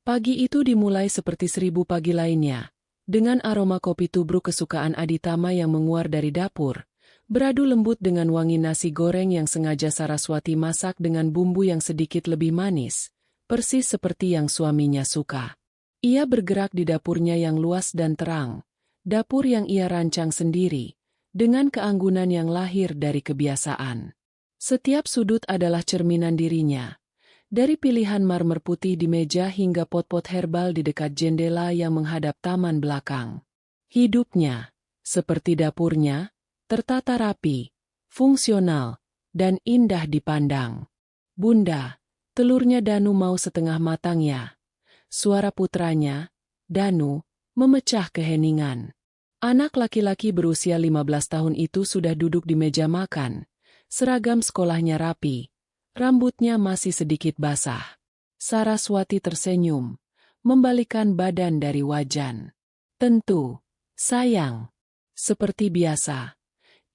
Pagi itu dimulai seperti 1000 pagi lainnya, dengan aroma kopi tubruk kesukaan Aditama yang menguar dari dapur, beradu lembut dengan wangi nasi goreng yang sengaja Saraswati masak dengan bumbu yang sedikit lebih manis, persis seperti yang suaminya suka. Ia bergerak di dapurnya yang luas dan terang, dapur yang ia rancang sendiri, dengan keanggunan yang lahir dari kebiasaan. Setiap sudut adalah cerminan dirinya. Dari pilihan marmer putih di meja hingga pot-pot herbal di dekat jendela yang menghadap taman belakang. Hidupnya, seperti dapurnya, tertata rapi, fungsional, dan indah dipandang. "Bunda, telurnya Danu mau setengah matang ya?" Suara putranya, Danu, memecah keheningan. Anak laki-laki berusia 15 tahun itu sudah duduk di meja makan. Seragam sekolahnya rapi. Rambutnya masih sedikit basah. Saraswati tersenyum, membalikkan badan dari wajan. "Tentu, sayang." Seperti biasa,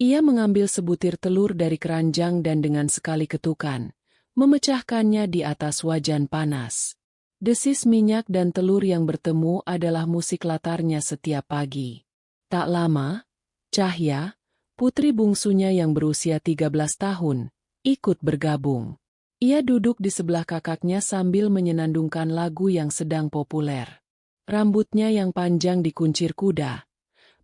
ia mengambil sebutir telur dari keranjang dan dengan sekali ketukan, memecahkannya di atas wajan panas. Desis minyak dan telur yang bertemu adalah musik latarnya setiap pagi. Tak lama, Cahya, putri bungsunya yang berusia 13 tahun, ikut bergabung. Ia duduk di sebelah kakaknya sambil menyenandungkan lagu yang sedang populer. Rambutnya yang panjang dikuncir kuda.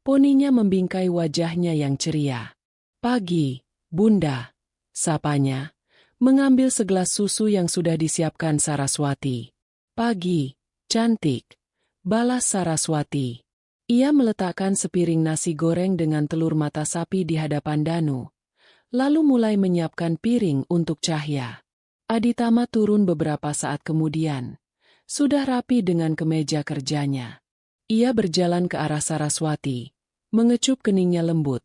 Poninya membingkai wajahnya yang ceria. "Pagi, Bunda," sapanya, mengambil segelas susu yang sudah disiapkan Saraswati. "Pagi, cantik," balas Saraswati. Ia meletakkan sepiring nasi goreng dengan telur mata sapi di hadapan Danu, lalu mulai menyiapkan piring untuk Cahya. Aditama turun beberapa saat kemudian, sudah rapi dengan kemeja kerjanya. Ia berjalan ke arah Saraswati, mengecup keningnya lembut,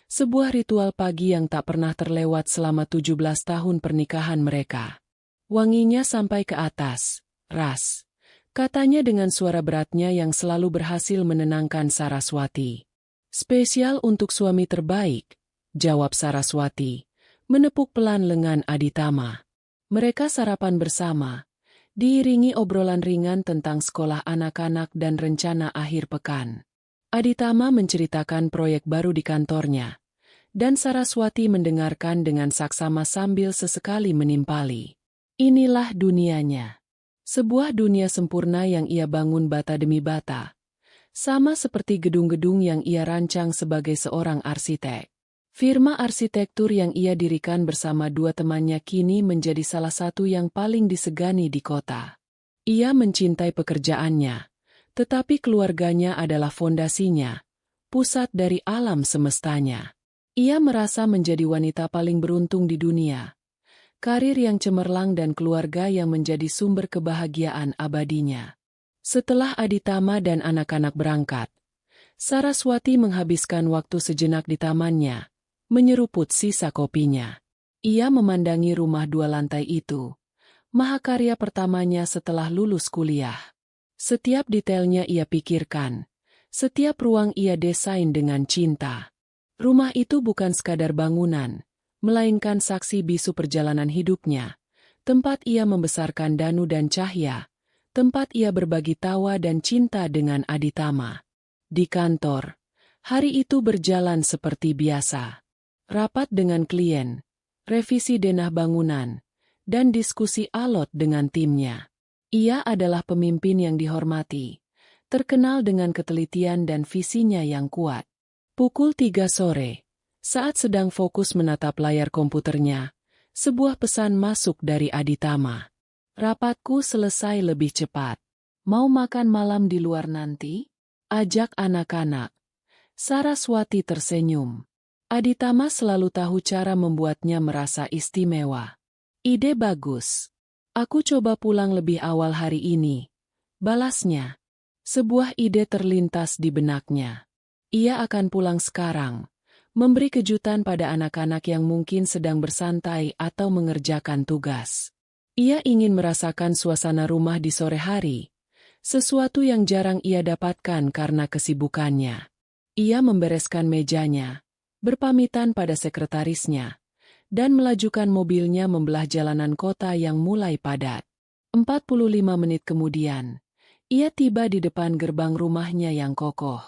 sebuah ritual pagi yang tak pernah terlewat selama 17 tahun pernikahan mereka. Wanginya sampai ke atas, "Ras," katanya dengan suara beratnya yang selalu berhasil menenangkan Saraswati. "Spesial untuk suami terbaik," jawab Saraswati, menepuk pelan lengan Aditama. Mereka sarapan bersama, diiringi obrolan ringan tentang sekolah anak-anak dan rencana akhir pekan. Aditama menceritakan proyek baru di kantornya, dan Saraswati mendengarkan dengan saksama sambil sesekali menimpali. Inilah dunianya. Sebuah dunia sempurna yang ia bangun bata demi bata. Sama seperti gedung-gedung yang ia rancang sebagai seorang arsitek. Firma arsitektur yang ia dirikan bersama dua temannya kini menjadi salah satu yang paling disegani di kota. Ia mencintai pekerjaannya, tetapi keluarganya adalah fondasinya, pusat dari alam semestanya. Ia merasa menjadi wanita paling beruntung di dunia. Karir yang cemerlang dan keluarga yang menjadi sumber kebahagiaan abadinya. Setelah Aditama dan anak-anak berangkat, Saraswati menghabiskan waktu sejenak di tamannya, menyeruput sisa kopinya. Ia memandangi rumah 2 lantai itu, mahakarya pertamanya setelah lulus kuliah. Setiap detailnya ia pikirkan, setiap ruang ia desain dengan cinta. Rumah itu bukan sekadar bangunan, melainkan saksi bisu perjalanan hidupnya, tempat ia membesarkan Danu dan Cahya, tempat ia berbagi tawa dan cinta dengan Aditama. Di kantor, hari itu berjalan seperti biasa. Rapat dengan klien, revisi denah bangunan, dan diskusi alot dengan timnya. Ia adalah pemimpin yang dihormati, terkenal dengan ketelitian dan visinya yang kuat. Pukul 3 sore, saat sedang fokus menatap layar komputernya, sebuah pesan masuk dari Aditama. "Rapatku selesai lebih cepat. Mau makan malam di luar nanti?" Ajak anak-anak. Saraswati tersenyum. Aditama selalu tahu cara membuatnya merasa istimewa. "Ide bagus. Aku coba pulang lebih awal hari ini," balasnya. Sebuah ide terlintas di benaknya. Ia akan pulang sekarang, memberi kejutan pada anak-anak yang mungkin sedang bersantai atau mengerjakan tugas. Ia ingin merasakan suasana rumah di sore hari, sesuatu yang jarang ia dapatkan karena kesibukannya. Ia membereskan mejanya, berpamitan pada sekretarisnya, dan melajukan mobilnya membelah jalanan kota yang mulai padat. 45 menit kemudian, Ia tiba di depan gerbang rumahnya yang kokoh.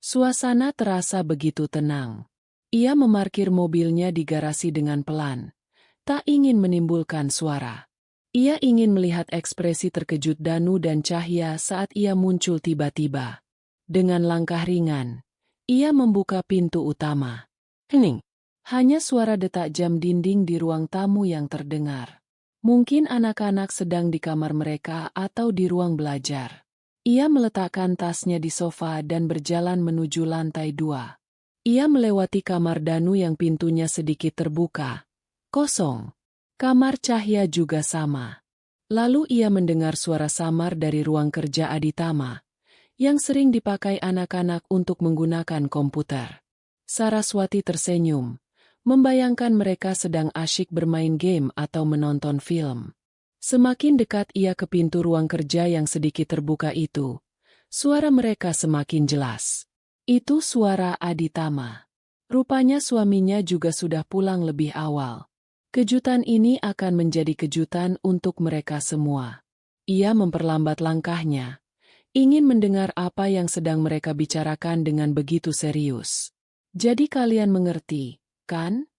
Suasana terasa begitu tenang. Ia memarkir mobilnya di garasi dengan pelan, tak ingin menimbulkan suara. Ia ingin melihat ekspresi terkejut Danu dan Cahya saat ia muncul tiba-tiba. Dengan langkah ringan, ia membuka pintu utama. Hening. Hanya suara detak jam dinding di ruang tamu yang terdengar. Mungkin anak-anak sedang di kamar mereka atau di ruang belajar. Ia meletakkan tasnya di sofa dan berjalan menuju lantai 2. Ia melewati kamar Danu yang pintunya sedikit terbuka. Kosong. Kamar Cahya juga sama. Lalu ia mendengar suara samar dari ruang kerja Aditama, yang sering dipakai anak-anak untuk menggunakan komputer. Saraswati tersenyum, membayangkan mereka sedang asyik bermain game atau menonton film. Semakin dekat ia ke pintu ruang kerja yang sedikit terbuka itu, suara mereka semakin jelas. Itu suara Aditama. Rupanya suaminya juga sudah pulang lebih awal. Kejutan ini akan menjadi kejutan untuk mereka semua. Ia memperlambat langkahnya, ingin mendengar apa yang sedang mereka bicarakan dengan begitu serius. Jadi kalian mengerti, kan?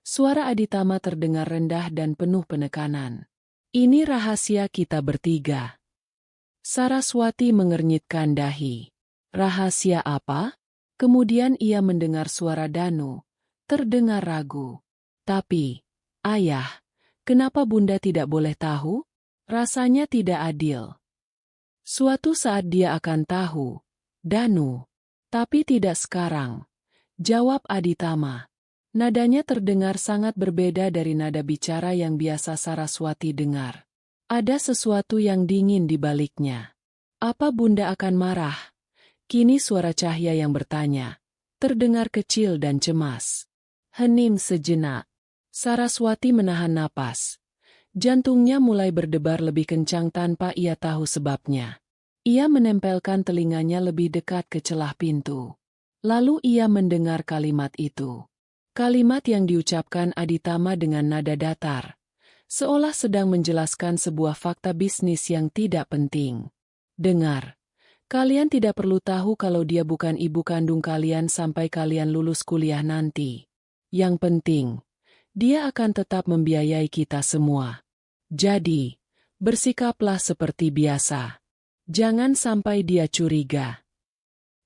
Suara Aditama terdengar rendah dan penuh penekanan. Ini rahasia kita bertiga. Saraswati mengernyitkan dahi. Rahasia apa? Kemudian ia mendengar suara Danu, terdengar ragu. Tapi, ayah, kenapa bunda tidak boleh tahu? Rasanya tidak adil. Suatu saat dia akan tahu, Danu. Tapi tidak sekarang, jawab Aditama. Nadanya terdengar sangat berbeda dari nada bicara yang biasa Saraswati dengar. Ada sesuatu yang dingin di baliknya. Apa bunda akan marah? Kini suara Cahya yang bertanya, terdengar kecil dan cemas. Hening sejenak. Saraswati menahan napas. Jantungnya mulai berdebar lebih kencang tanpa ia tahu sebabnya. Ia menempelkan telinganya lebih dekat ke celah pintu. Lalu ia mendengar kalimat itu. Kalimat yang diucapkan Aditama dengan nada datar, seolah sedang menjelaskan sebuah fakta bisnis yang tidak penting. Dengar, kalian tidak perlu tahu kalau dia bukan ibu kandung kalian sampai kalian lulus kuliah nanti. Yang penting, dia akan tetap membiayai kita semua. Jadi, bersikaplah seperti biasa. Jangan sampai dia curiga.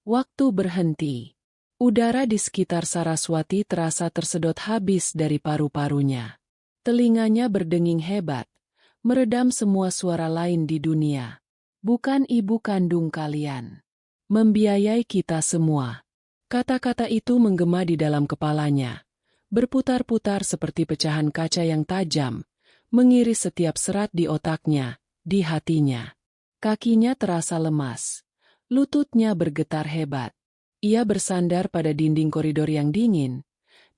Waktu berhenti. Udara di sekitar Saraswati terasa tersedot habis dari paru-parunya. Telinganya berdenging hebat, meredam semua suara lain di dunia. Bukan ibu kandung kalian. Membiayai kita semua. Kata-kata itu menggema di dalam kepalanya, berputar-putar seperti pecahan kaca yang tajam, mengiris setiap serat di otaknya, di hatinya. Kakinya terasa lemas, lututnya bergetar hebat. Ia bersandar pada dinding koridor yang dingin.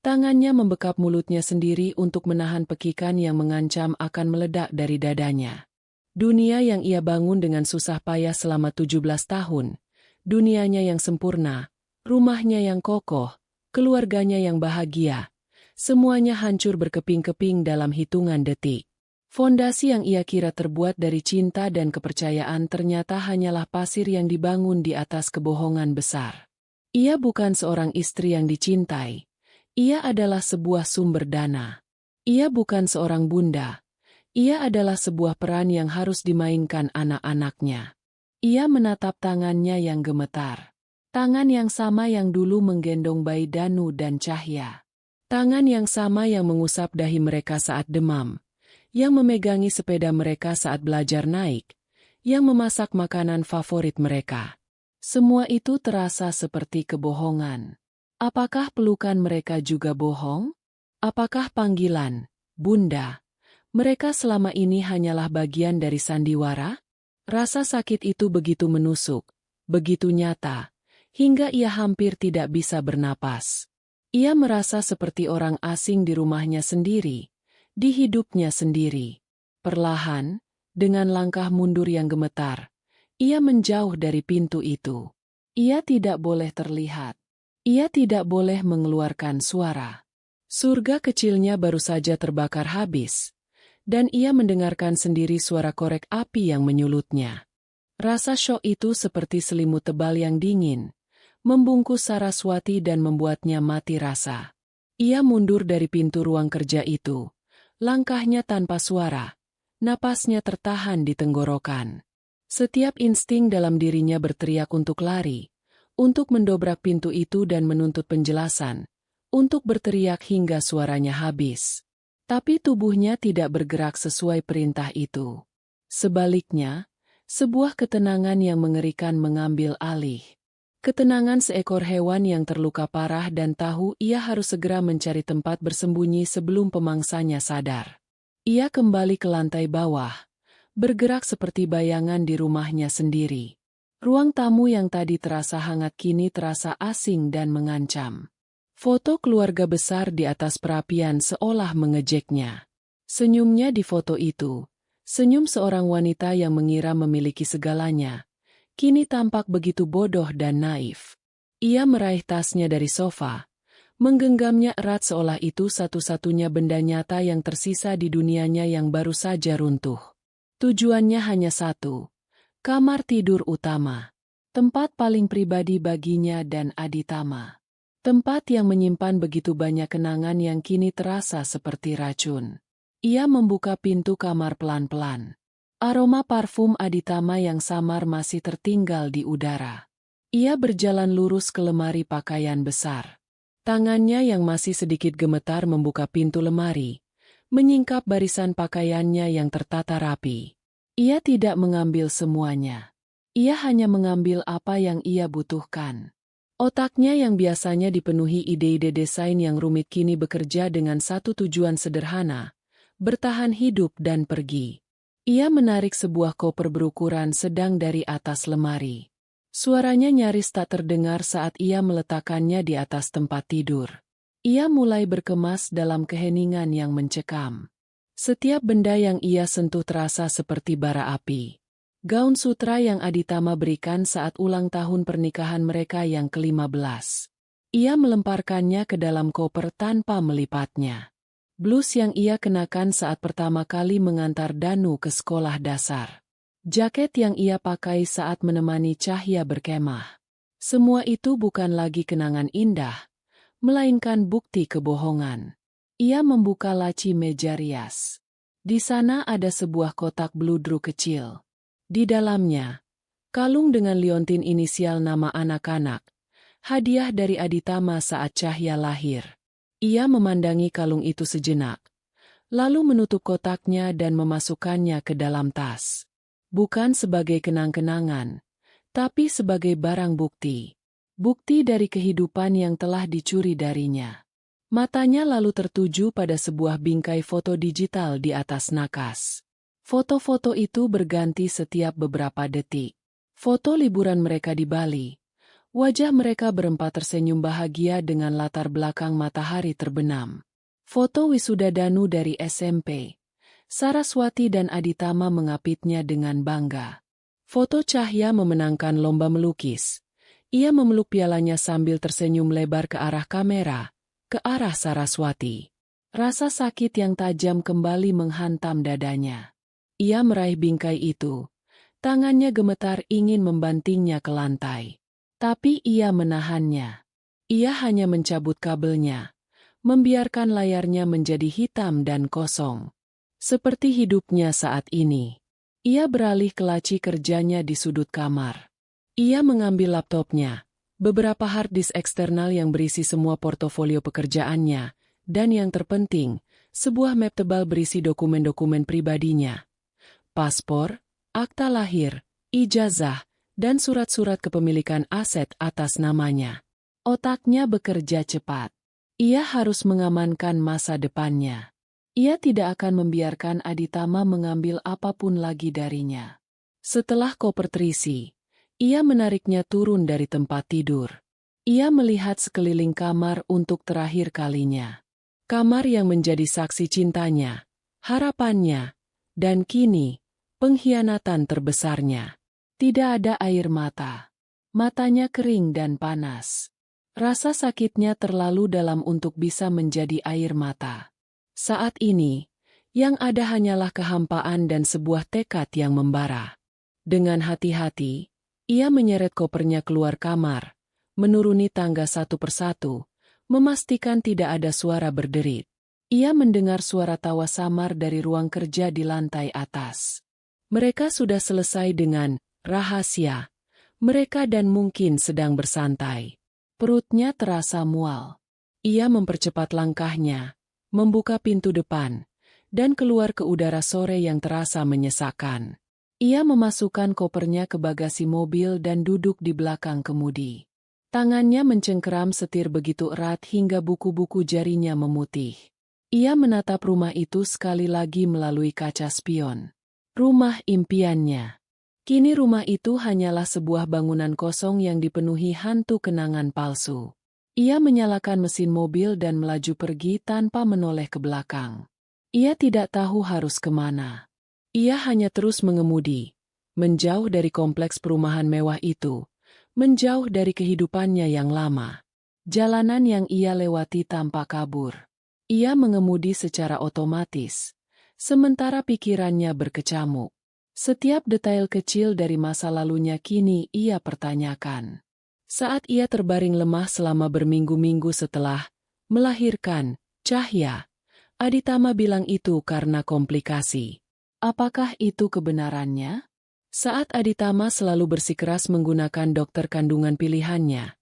Tangannya membekap mulutnya sendiri untuk menahan pekikan yang mengancam akan meledak dari dadanya. Dunia yang ia bangun dengan susah payah selama 17 tahun. Dunianya yang sempurna, rumahnya yang kokoh, keluarganya yang bahagia. Semuanya hancur berkeping-keping dalam hitungan detik. Fondasi yang ia kira terbuat dari cinta dan kepercayaan ternyata hanyalah pasir yang dibangun di atas kebohongan besar. Ia bukan seorang istri yang dicintai. Ia adalah sebuah sumber dana. Ia bukan seorang bunda. Ia adalah sebuah peran yang harus dimainkan anak-anaknya. Ia menatap tangannya yang gemetar. Tangan yang sama yang dulu menggendong bayi Danu dan Cahya. Tangan yang sama yang mengusap dahi mereka saat demam. Yang memegangi sepeda mereka saat belajar naik. Yang memasak makanan favorit mereka. Semua itu terasa seperti kebohongan. Apakah pelukan mereka juga bohong? Apakah panggilan, bunda, mereka selama ini hanyalah bagian dari sandiwara? Rasa sakit itu begitu menusuk, begitu nyata, hingga ia hampir tidak bisa bernapas. Ia merasa seperti orang asing di rumahnya sendiri, di hidupnya sendiri. Perlahan, dengan langkah mundur yang gemetar, ia menjauh dari pintu itu. Ia tidak boleh terlihat. Ia tidak boleh mengeluarkan suara. Surga kecilnya baru saja terbakar habis, dan ia mendengarkan sendiri suara korek api yang menyulutnya. Rasa syok itu seperti selimut tebal yang dingin, membungkus Saraswati dan membuatnya mati rasa. Ia mundur dari pintu ruang kerja itu, langkahnya tanpa suara, napasnya tertahan di tenggorokan. Setiap insting dalam dirinya berteriak untuk lari, untuk mendobrak pintu itu dan menuntut penjelasan, untuk berteriak hingga suaranya habis. Tapi tubuhnya tidak bergerak sesuai perintah itu. Sebaliknya, sebuah ketenangan yang mengerikan mengambil alih. Ketenangan seekor hewan yang terluka parah dan tahu ia harus segera mencari tempat bersembunyi sebelum pemangsanya sadar. Ia kembali ke lantai bawah, bergerak seperti bayangan di rumahnya sendiri. Ruang tamu yang tadi terasa hangat kini terasa asing dan mengancam. Foto keluarga besar di atas perapian seolah mengejeknya. Senyumnya di foto itu, senyum seorang wanita yang mengira memiliki segalanya, kini tampak begitu bodoh dan naif. Ia meraih tasnya dari sofa, menggenggamnya erat seolah itu satu-satunya benda nyata yang tersisa di dunianya yang baru saja runtuh. Tujuannya hanya satu, kamar tidur utama. Tempat paling pribadi baginya dan Aditama. Tempat yang menyimpan begitu banyak kenangan yang kini terasa seperti racun. Ia membuka pintu kamar pelan-pelan. Aroma parfum Aditama yang samar masih tertinggal di udara. Ia berjalan lurus ke lemari pakaian besar. Tangannya yang masih sedikit gemetar membuka pintu lemari, menyingkap barisan pakaiannya yang tertata rapi. Ia tidak mengambil semuanya. Ia hanya mengambil apa yang ia butuhkan. Otaknya yang biasanya dipenuhi ide-ide desain yang rumit kini bekerja dengan satu tujuan sederhana, bertahan hidup dan pergi. Ia menarik sebuah koper berukuran sedang dari atas lemari. Suaranya nyaris tak terdengar saat ia meletakkannya di atas tempat tidur. Ia mulai berkemas dalam keheningan yang mencekam. Setiap benda yang ia sentuh terasa seperti bara api. Gaun sutra yang Aditama berikan saat ulang tahun pernikahan mereka yang ke-15. Ia melemparkannya ke dalam koper tanpa melipatnya. Blus yang ia kenakan saat pertama kali mengantar Danu ke sekolah dasar. Jaket yang ia pakai saat menemani Cahya berkemah. Semua itu bukan lagi kenangan indah, melainkan bukti kebohongan. Ia membuka laci meja rias. Di sana ada sebuah kotak bludru kecil. Di dalamnya, kalung dengan liontin inisial nama anak-anak, hadiah dari Aditama saat Cahya lahir. Ia memandangi kalung itu sejenak, lalu menutup kotaknya dan memasukkannya ke dalam tas. Bukan sebagai kenang-kenangan, tapi sebagai barang bukti. Bukti dari kehidupan yang telah dicuri darinya. Matanya lalu tertuju pada sebuah bingkai foto digital di atas nakas. Foto-foto itu berganti setiap beberapa detik. Foto liburan mereka di Bali. Wajah mereka berempat tersenyum bahagia dengan latar belakang matahari terbenam. Foto wisuda Danu dari SMP. Saraswati dan Aditama mengapitnya dengan bangga. Foto Cahya memenangkan lomba melukis. Ia memeluk pialanya sambil tersenyum lebar ke arah kamera, ke arah Saraswati. Rasa sakit yang tajam kembali menghantam dadanya. Ia meraih bingkai itu. Tangannya gemetar ingin membantingnya ke lantai. Tapi ia menahannya. Ia hanya mencabut kabelnya, membiarkan layarnya menjadi hitam dan kosong. Seperti hidupnya saat ini. Ia beralih ke laci kerjanya di sudut kamar. Ia mengambil laptopnya, beberapa hard disk eksternal yang berisi semua portofolio pekerjaannya, dan yang terpenting, sebuah map tebal berisi dokumen-dokumen pribadinya. Paspor, akta lahir, ijazah, dan surat-surat kepemilikan aset atas namanya. Otaknya bekerja cepat. Ia harus mengamankan masa depannya. Ia tidak akan membiarkan Aditama mengambil apapun lagi darinya. Setelah koper terisi, ia menariknya turun dari tempat tidur. Ia melihat sekeliling kamar untuk terakhir kalinya. Kamar yang menjadi saksi cintanya, harapannya, dan kini, pengkhianatan terbesarnya. Tidak ada air mata. Matanya kering dan panas. Rasa sakitnya terlalu dalam untuk bisa menjadi air mata. Saat ini, yang ada hanyalah kehampaan dan sebuah tekad yang membara. Dengan hati-hati, ia menyeret kopernya keluar kamar, menuruni tangga satu persatu, memastikan tidak ada suara berderit. Ia mendengar suara tawa samar dari ruang kerja di lantai atas. Mereka sudah selesai dengan rahasia mereka dan mungkin sedang bersantai. Perutnya terasa mual. Ia mempercepat langkahnya, membuka pintu depan, dan keluar ke udara sore yang terasa menyesakkan. Ia memasukkan kopernya ke bagasi mobil dan duduk di belakang kemudi. Tangannya mencengkeram setir begitu erat hingga buku-buku jarinya memutih. Ia menatap rumah itu sekali lagi melalui kaca spion. Rumah impiannya. Kini rumah itu hanyalah sebuah bangunan kosong yang dipenuhi hantu kenangan palsu. Ia menyalakan mesin mobil dan melaju pergi tanpa menoleh ke belakang. Ia tidak tahu harus kemana. Ia hanya terus mengemudi, menjauh dari kompleks perumahan mewah itu, menjauh dari kehidupannya yang lama. Jalanan yang ia lewati tanpa kabur. Ia mengemudi secara otomatis, sementara pikirannya berkecamuk. Setiap detail kecil dari masa lalunya kini ia pertanyakan. Saat ia terbaring lemah selama berminggu-minggu setelah melahirkan Cahya, Aditama bilang itu karena komplikasi. Apakah itu kebenarannya? Saat Aditama selalu bersikeras menggunakan dokter kandungan pilihannya,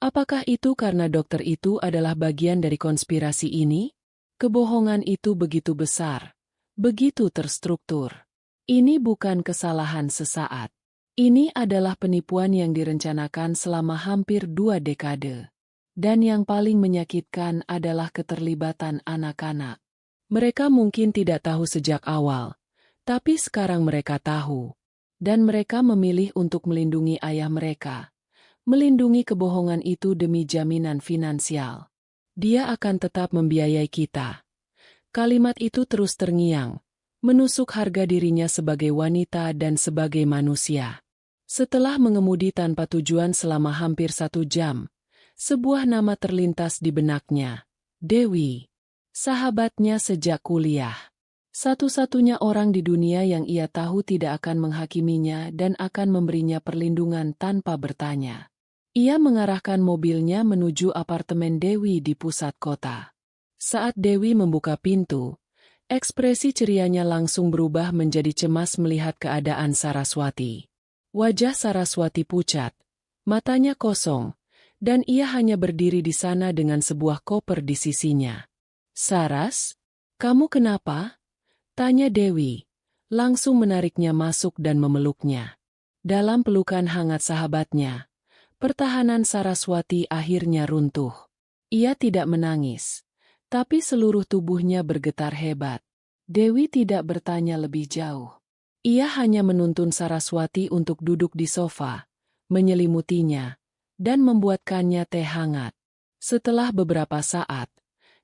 apakah itu karena dokter itu adalah bagian dari konspirasi ini? Kebohongan itu begitu besar, begitu terstruktur. Ini bukan kesalahan sesaat. Ini adalah penipuan yang direncanakan selama hampir 2 dekade. Dan yang paling menyakitkan adalah keterlibatan anak-anak. Mereka mungkin tidak tahu sejak awal, tapi sekarang mereka tahu. Dan mereka memilih untuk melindungi ayah mereka. Melindungi kebohongan itu demi jaminan finansial. Dia akan tetap membiayai kita. Kalimat itu terus terngiang, menusuk harga dirinya sebagai wanita dan sebagai manusia. Setelah mengemudi tanpa tujuan selama hampir 1 jam, sebuah nama terlintas di benaknya. Dewi. Sahabatnya sejak kuliah. Satu-satunya orang di dunia yang ia tahu tidak akan menghakiminya dan akan memberinya perlindungan tanpa bertanya. Ia mengarahkan mobilnya menuju apartemen Dewi di pusat kota. Saat Dewi membuka pintu, ekspresi cerianya langsung berubah menjadi cemas melihat keadaan Saraswati. Wajah Saraswati pucat, matanya kosong, dan ia hanya berdiri di sana dengan sebuah koper di sisinya. "Saras, kamu kenapa?" tanya Dewi, langsung menariknya masuk dan memeluknya. Dalam pelukan hangat sahabatnya, pertahanan Saraswati akhirnya runtuh. Ia tidak menangis, tapi seluruh tubuhnya bergetar hebat. Dewi tidak bertanya lebih jauh. Ia hanya menuntun Saraswati untuk duduk di sofa, menyelimutinya, dan membuatkannya teh hangat. Setelah beberapa saat,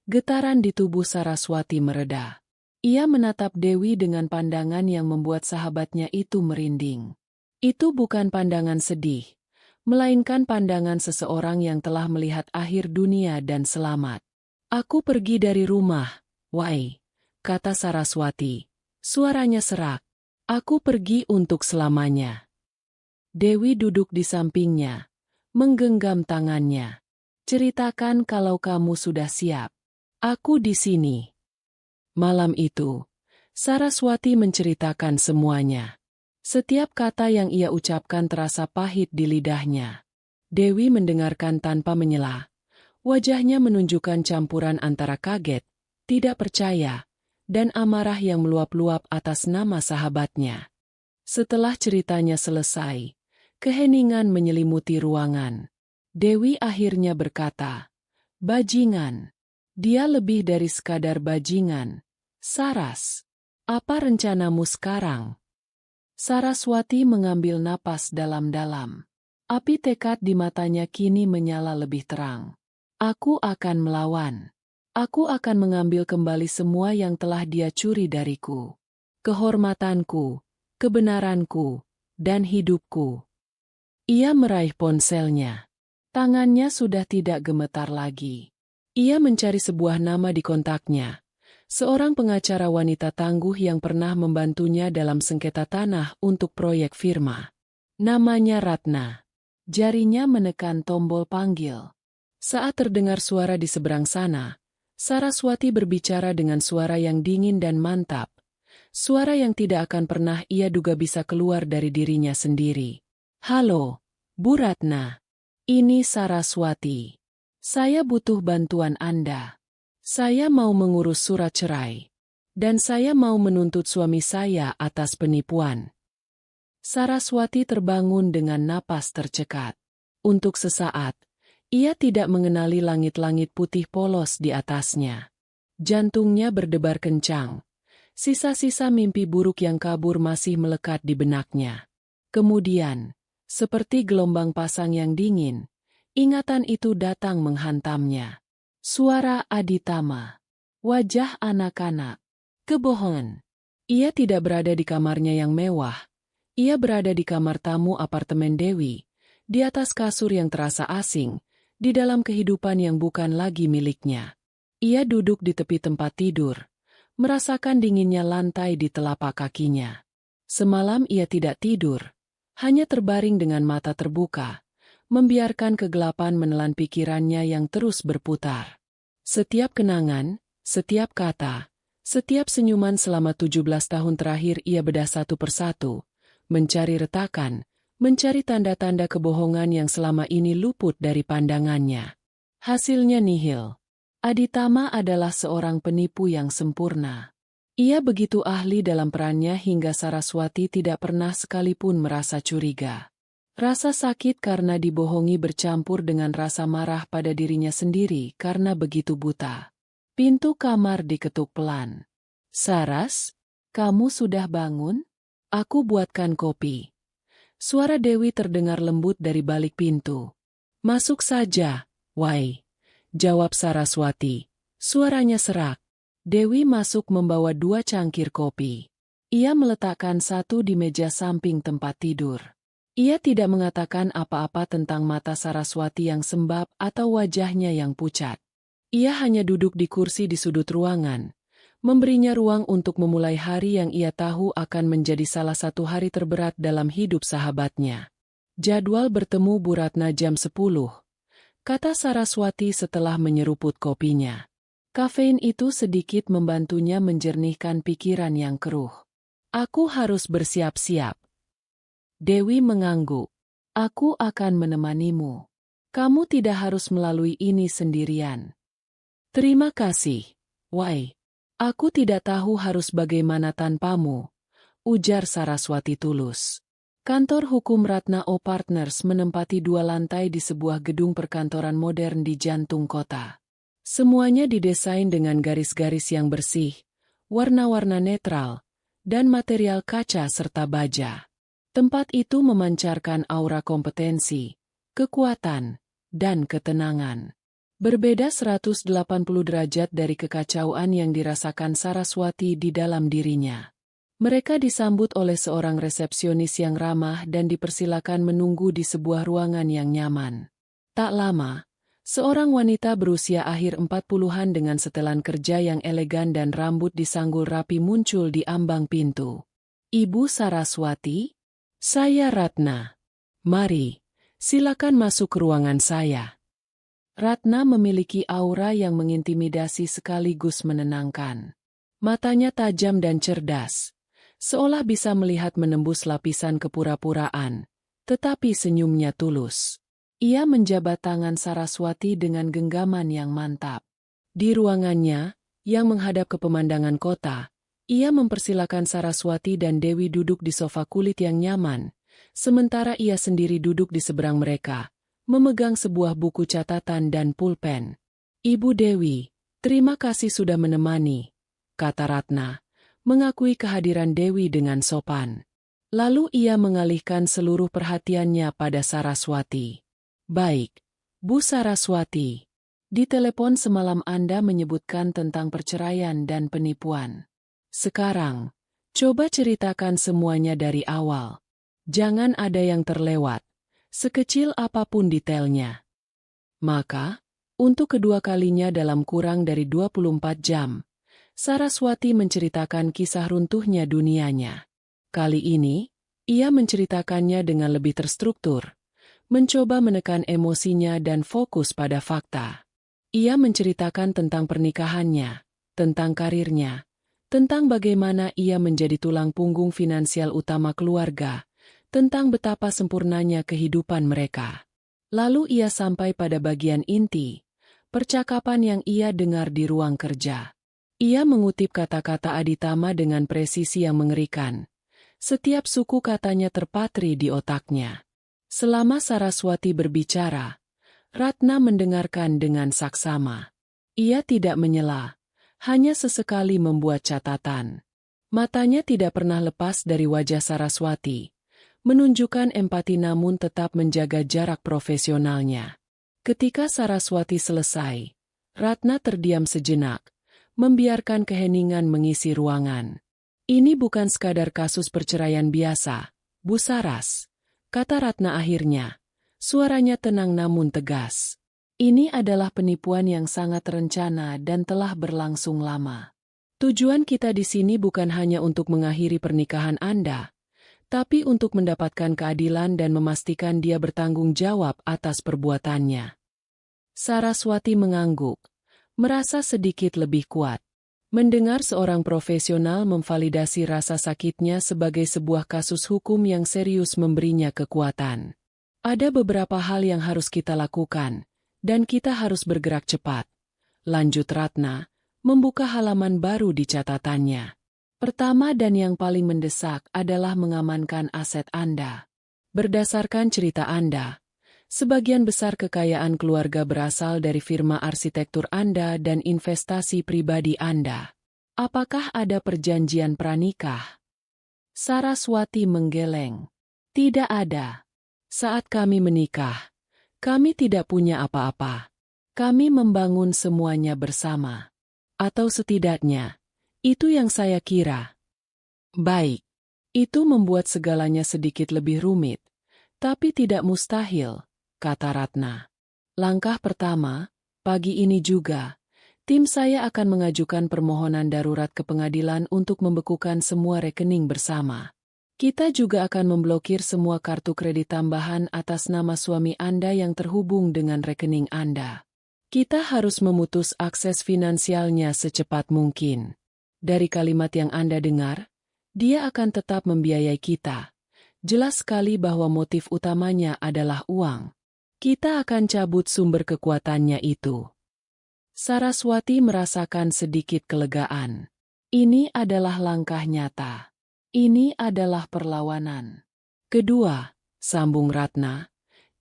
getaran di tubuh Saraswati mereda. Ia menatap Dewi dengan pandangan yang membuat sahabatnya itu merinding. Itu bukan pandangan sedih, melainkan pandangan seseorang yang telah melihat akhir dunia dan selamat. "Aku pergi dari rumah, Wai," kata Saraswati. Suaranya serak. "Aku pergi untuk selamanya." Dewi duduk di sampingnya, menggenggam tangannya. "Ceritakan kalau kamu sudah siap. Aku di sini." Malam itu, Saraswati menceritakan semuanya. Setiap kata yang ia ucapkan terasa pahit di lidahnya. Dewi mendengarkan tanpa menyela. Wajahnya menunjukkan campuran antara kaget, tidak percaya, dan amarah yang meluap-luap atas nama sahabatnya. Setelah ceritanya selesai, keheningan menyelimuti ruangan. Dewi akhirnya berkata, "Bajingan. Dia lebih dari sekadar bajingan. Saras, apa rencanamu sekarang?" Saraswati mengambil napas dalam-dalam. Api tekad di matanya kini menyala lebih terang. "Aku akan melawan. Aku akan mengambil kembali semua yang telah dia curi dariku. Kehormatanku, kebenaranku, dan hidupku." Ia meraih ponselnya. Tangannya sudah tidak gemetar lagi. Ia mencari sebuah nama di kontaknya, seorang pengacara wanita tangguh yang pernah membantunya dalam sengketa tanah untuk proyek firma. Namanya Ratna. Jarinya menekan tombol panggil. Saat terdengar suara di seberang sana, Saraswati berbicara dengan suara yang dingin dan mantap. Suara yang tidak akan pernah ia duga bisa keluar dari dirinya sendiri. "Halo, Bu Ratna. Ini Saraswati. Saya butuh bantuan Anda. Saya mau mengurus surat cerai. Dan saya mau menuntut suami saya atas penipuan." Saraswati terbangun dengan napas tercekat. Untuk sesaat, ia tidak mengenali langit-langit putih polos di atasnya. Jantungnya berdebar kencang. Sisa-sisa mimpi buruk yang kabur masih melekat di benaknya. Kemudian, seperti gelombang pasang yang dingin, ingatan itu datang menghantamnya. Suara Aditama. Wajah anak-anak. Kebohongan. Ia tidak berada di kamarnya yang mewah. Ia berada di kamar tamu apartemen Dewi, di atas kasur yang terasa asing, di dalam kehidupan yang bukan lagi miliknya. Ia duduk di tepi tempat tidur, merasakan dinginnya lantai di telapak kakinya. Semalam ia tidak tidur, hanya terbaring dengan mata terbuka, membiarkan kegelapan menelan pikirannya yang terus berputar. Setiap kenangan, setiap kata, setiap senyuman selama 17 tahun terakhir ia bedah satu persatu, mencari retakan, mencari tanda-tanda kebohongan yang selama ini luput dari pandangannya. Hasilnya nihil. Aditama adalah seorang penipu yang sempurna. Ia begitu ahli dalam perannya hingga Saraswati tidak pernah sekalipun merasa curiga. Rasa sakit karena dibohongi bercampur dengan rasa marah pada dirinya sendiri karena begitu buta. Pintu kamar diketuk pelan. "Saras, kamu sudah bangun? Aku buatkan kopi." Suara Dewi terdengar lembut dari balik pintu. "Masuk saja, Wai," jawab Saraswati. Suaranya serak. Dewi masuk membawa 2 cangkir kopi. Ia meletakkan satu di meja samping tempat tidur. Ia tidak mengatakan apa-apa tentang mata Saraswati yang sembab atau wajahnya yang pucat. Ia hanya duduk di kursi di sudut ruangan, memberinya ruang untuk memulai hari yang ia tahu akan menjadi salah satu hari terberat dalam hidup sahabatnya. "Jadwal bertemu Bu Ratna jam 10, kata Saraswati setelah menyeruput kopinya. Kafein itu sedikit membantunya menjernihkan pikiran yang keruh. "Aku harus bersiap-siap." Dewi mengangguk. "Aku akan menemanimu. Kamu tidak harus melalui ini sendirian." "Terima kasih, Wai. Aku tidak tahu harus bagaimana tanpamu," ujar Saraswati tulus. Kantor hukum Ratna O Partners menempati 2 lantai di sebuah gedung perkantoran modern di jantung kota. Semuanya didesain dengan garis-garis yang bersih, warna-warna netral, dan material kaca serta baja. Tempat itu memancarkan aura kompetensi, kekuatan, dan ketenangan. Berbeda 180 derajat dari kekacauan yang dirasakan Saraswati di dalam dirinya. Mereka disambut oleh seorang resepsionis yang ramah dan dipersilakan menunggu di sebuah ruangan yang nyaman. Tak lama, seorang wanita berusia akhir 40-an dengan setelan kerja yang elegan dan rambut disanggul rapi muncul di ambang pintu. "Ibu Saraswati? Saya Ratna. Mari, silakan masuk ke ruangan saya." Ratna memiliki aura yang mengintimidasi sekaligus menenangkan. Matanya tajam dan cerdas, seolah bisa melihat menembus lapisan kepura-puraan, tetapi senyumnya tulus. Ia menjabat tangan Saraswati dengan genggaman yang mantap. Di ruangannya, yang menghadap ke pemandangan kota, ia mempersilakan Saraswati dan Dewi duduk di sofa kulit yang nyaman, sementara ia sendiri duduk di seberang mereka, memegang sebuah buku catatan dan pulpen. "Ibu Dewi, terima kasih sudah menemani," kata Ratna, mengakui kehadiran Dewi dengan sopan. Lalu ia mengalihkan seluruh perhatiannya pada Saraswati. "Baik, Bu Saraswati. Di telepon semalam Anda menyebutkan tentang perceraian dan penipuan. Sekarang, coba ceritakan semuanya dari awal. Jangan ada yang terlewat, sekecil apapun detailnya." Maka, untuk kedua kalinya dalam kurang dari 24 jam, Saraswati menceritakan kisah runtuhnya dunianya. Kali ini, ia menceritakannya dengan lebih terstruktur, mencoba menekan emosinya dan fokus pada fakta. Ia menceritakan tentang pernikahannya, tentang karirnya, tentang bagaimana ia menjadi tulang punggung finansial utama keluarga, tentang betapa sempurnanya kehidupan mereka. Lalu ia sampai pada bagian inti, percakapan yang ia dengar di ruang kerja. Ia mengutip kata-kata Aditama dengan presisi yang mengerikan. Setiap suku katanya terpatri di otaknya. Selama Saraswati berbicara, Ratna mendengarkan dengan saksama. Ia tidak menyela, hanya sesekali membuat catatan. Matanya tidak pernah lepas dari wajah Saraswati, menunjukkan empati namun tetap menjaga jarak profesionalnya. Ketika Saraswati selesai, Ratna terdiam sejenak, membiarkan keheningan mengisi ruangan. Ini bukan sekadar kasus perceraian biasa, Bu Saras, kata Ratna akhirnya. Suaranya tenang namun tegas. Ini adalah penipuan yang sangat terencana dan telah berlangsung lama. Tujuan kita di sini bukan hanya untuk mengakhiri pernikahan Anda, tapi untuk mendapatkan keadilan dan memastikan dia bertanggung jawab atas perbuatannya. Saraswati mengangguk, merasa sedikit lebih kuat. Mendengar seorang profesional memvalidasi rasa sakitnya sebagai sebuah kasus hukum yang serius memberinya kekuatan. Ada beberapa hal yang harus kita lakukan, dan kita harus bergerak cepat. Lanjut Ratna, membuka halaman baru di catatannya. Pertama dan yang paling mendesak adalah mengamankan aset Anda. Berdasarkan cerita Anda, sebagian besar kekayaan keluarga berasal dari firma arsitektur Anda dan investasi pribadi Anda. Apakah ada perjanjian pranikah? Saraswati menggeleng. Tidak ada. Saat kami menikah, kami tidak punya apa-apa. Kami membangun semuanya bersama. Atau setidaknya, itu yang saya kira. Baik. Itu membuat segalanya sedikit lebih rumit, tapi tidak mustahil, kata Ratna. Langkah pertama, pagi ini juga, tim saya akan mengajukan permohonan darurat ke pengadilan untuk membekukan semua rekening bersama. Kita juga akan memblokir semua kartu kredit tambahan atas nama suami Anda yang terhubung dengan rekening Anda. Kita harus memutus akses finansialnya secepat mungkin. Dari kalimat yang Anda dengar, dia akan tetap membiayai kita. Jelas sekali bahwa motif utamanya adalah uang. Kita akan cabut sumber kekuatannya itu. Saraswati merasakan sedikit kelegaan. Ini adalah langkah nyata. Ini adalah perlawanan. Kedua, sambung Ratna,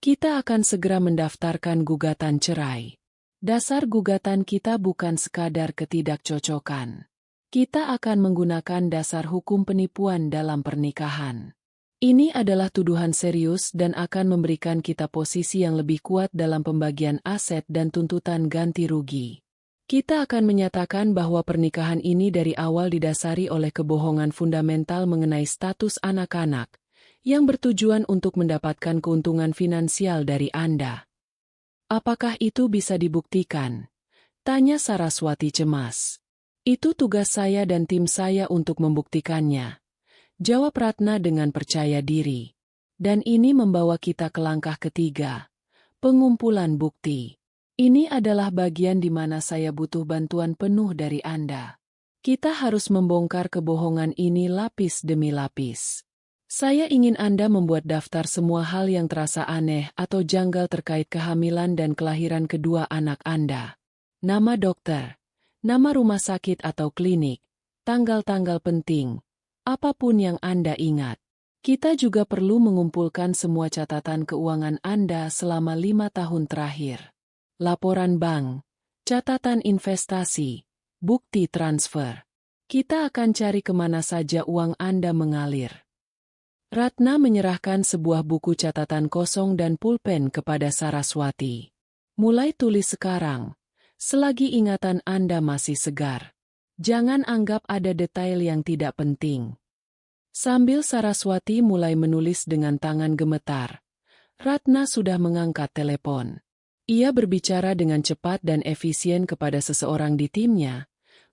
kita akan segera mendaftarkan gugatan cerai. Dasar gugatan kita bukan sekadar ketidakcocokan. Kita akan menggunakan dasar hukum penipuan dalam pernikahan. Ini adalah tuduhan serius dan akan memberikan kita posisi yang lebih kuat dalam pembagian aset dan tuntutan ganti rugi. Kita akan menyatakan bahwa pernikahan ini dari awal didasari oleh kebohongan fundamental mengenai status anak-anak, yang bertujuan untuk mendapatkan keuntungan finansial dari Anda. Apakah itu bisa dibuktikan? Tanya Saraswati cemas. Itu tugas saya dan tim saya untuk membuktikannya. Jawab Ratna dengan percaya diri. Dan ini membawa kita ke langkah ketiga, pengumpulan bukti. Ini adalah bagian di mana saya butuh bantuan penuh dari Anda. Kita harus membongkar kebohongan ini lapis demi lapis. Saya ingin Anda membuat daftar semua hal yang terasa aneh atau janggal terkait kehamilan dan kelahiran kedua anak Anda. Nama dokter, nama rumah sakit atau klinik, tanggal-tanggal penting, apapun yang Anda ingat. Kita juga perlu mengumpulkan semua catatan keuangan Anda selama 5 tahun terakhir. Laporan bank, catatan investasi, bukti transfer. Kita akan cari kemana saja uang Anda mengalir. Ratna menyerahkan sebuah buku catatan kosong dan pulpen kepada Saraswati. Mulai tulis sekarang, selagi ingatan Anda masih segar. Jangan anggap ada detail yang tidak penting. Sambil Saraswati mulai menulis dengan tangan gemetar, Ratna sudah mengangkat telepon. Ia berbicara dengan cepat dan efisien kepada seseorang di timnya,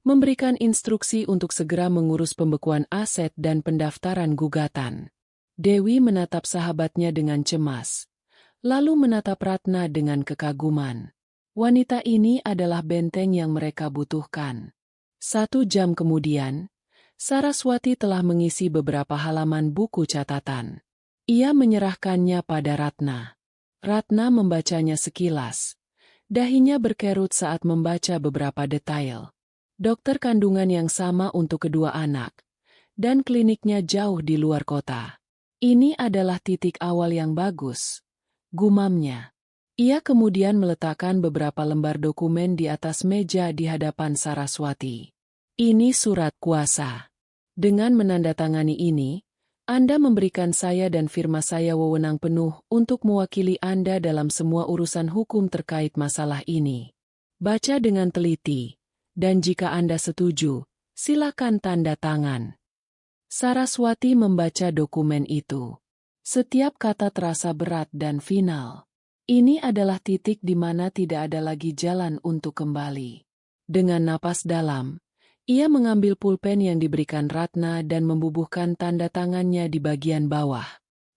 memberikan instruksi untuk segera mengurus pembekuan aset dan pendaftaran gugatan. Dewi menatap sahabatnya dengan cemas, lalu menatap Ratna dengan kekaguman. Wanita ini adalah benteng yang mereka butuhkan. 1 jam kemudian, Saraswati telah mengisi beberapa halaman buku catatan. Ia menyerahkannya pada Ratna. Ratna membacanya sekilas. Dahinya berkerut saat membaca beberapa detail. Dokter kandungan yang sama untuk kedua anak, dan kliniknya jauh di luar kota. Ini adalah titik awal yang bagus, gumamnya. Ia kemudian meletakkan beberapa lembar dokumen di atas meja di hadapan Saraswati. Ini surat kuasa. Dengan menandatangani ini, Anda memberikan saya dan firma saya wewenang penuh untuk mewakili Anda dalam semua urusan hukum terkait masalah ini. Baca dengan teliti, dan jika Anda setuju, silakan tanda tangan. Saraswati membaca dokumen itu. Setiap kata terasa berat dan final. Ini adalah titik di mana tidak ada lagi jalan untuk kembali. Dengan napas dalam, ia mengambil pulpen yang diberikan Ratna dan membubuhkan tanda tangannya di bagian bawah.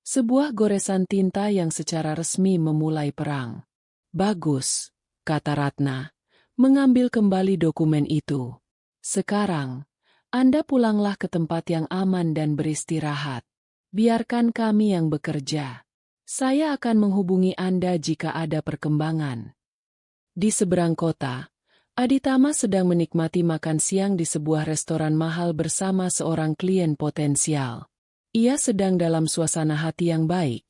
Sebuah goresan tinta yang secara resmi memulai perang. Bagus, kata Ratna, mengambil kembali dokumen itu. Sekarang, Anda pulanglah ke tempat yang aman dan beristirahat. Biarkan kami yang bekerja. Saya akan menghubungi Anda jika ada perkembangan. Di seberang kota, Aditama sedang menikmati makan siang di sebuah restoran mahal bersama seorang klien potensial. Ia sedang dalam suasana hati yang baik,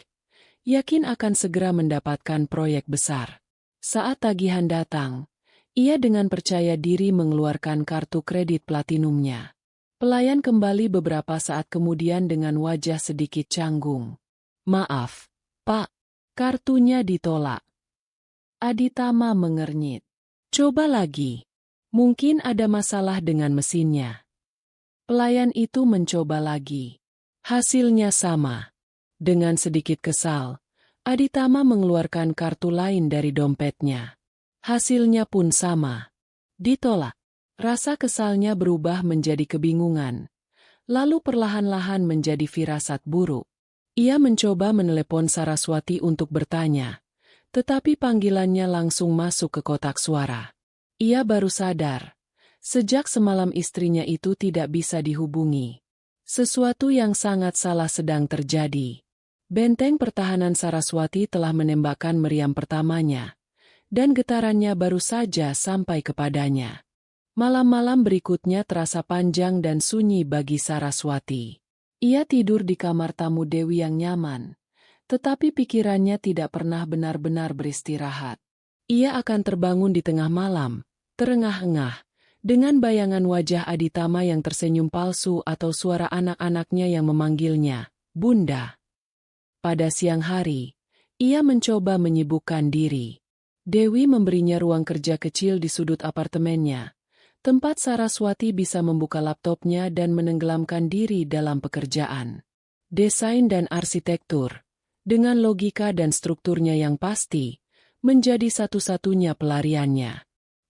yakin akan segera mendapatkan proyek besar. Saat tagihan datang, ia dengan percaya diri mengeluarkan kartu kredit platinumnya. Pelayan kembali beberapa saat kemudian dengan wajah sedikit canggung. Maaf, Pak, kartunya ditolak. Aditama mengernyit. Coba lagi. Mungkin ada masalah dengan mesinnya. Pelayan itu mencoba lagi. Hasilnya sama. Dengan sedikit kesal, Aditama mengeluarkan kartu lain dari dompetnya. Hasilnya pun sama. Ditolak. Rasa kesalnya berubah menjadi kebingungan. Lalu perlahan-lahan menjadi firasat buruk. Ia mencoba menelepon Saraswati untuk bertanya. Tetapi panggilannya langsung masuk ke kotak suara. Ia baru sadar, sejak semalam istrinya itu tidak bisa dihubungi. Sesuatu yang sangat salah sedang terjadi. Benteng pertahanan Saraswati telah menembakkan meriam pertamanya, dan getarannya baru saja sampai kepadanya. Malam-malam berikutnya terasa panjang dan sunyi bagi Saraswati. Ia tidur di kamar tamu Dewi yang nyaman. Tetapi pikirannya tidak pernah benar-benar beristirahat. Ia akan terbangun di tengah malam, terengah-engah, dengan bayangan wajah Aditama yang tersenyum palsu atau suara anak-anaknya yang memanggilnya, Bunda. Pada siang hari, ia mencoba menyibukkan diri. Dewi memberinya ruang kerja kecil di sudut apartemennya, tempat Saraswati bisa membuka laptopnya dan menenggelamkan diri dalam pekerjaan. Desain dan arsitektur, dengan logika dan strukturnya yang pasti, menjadi satu-satunya pelariannya.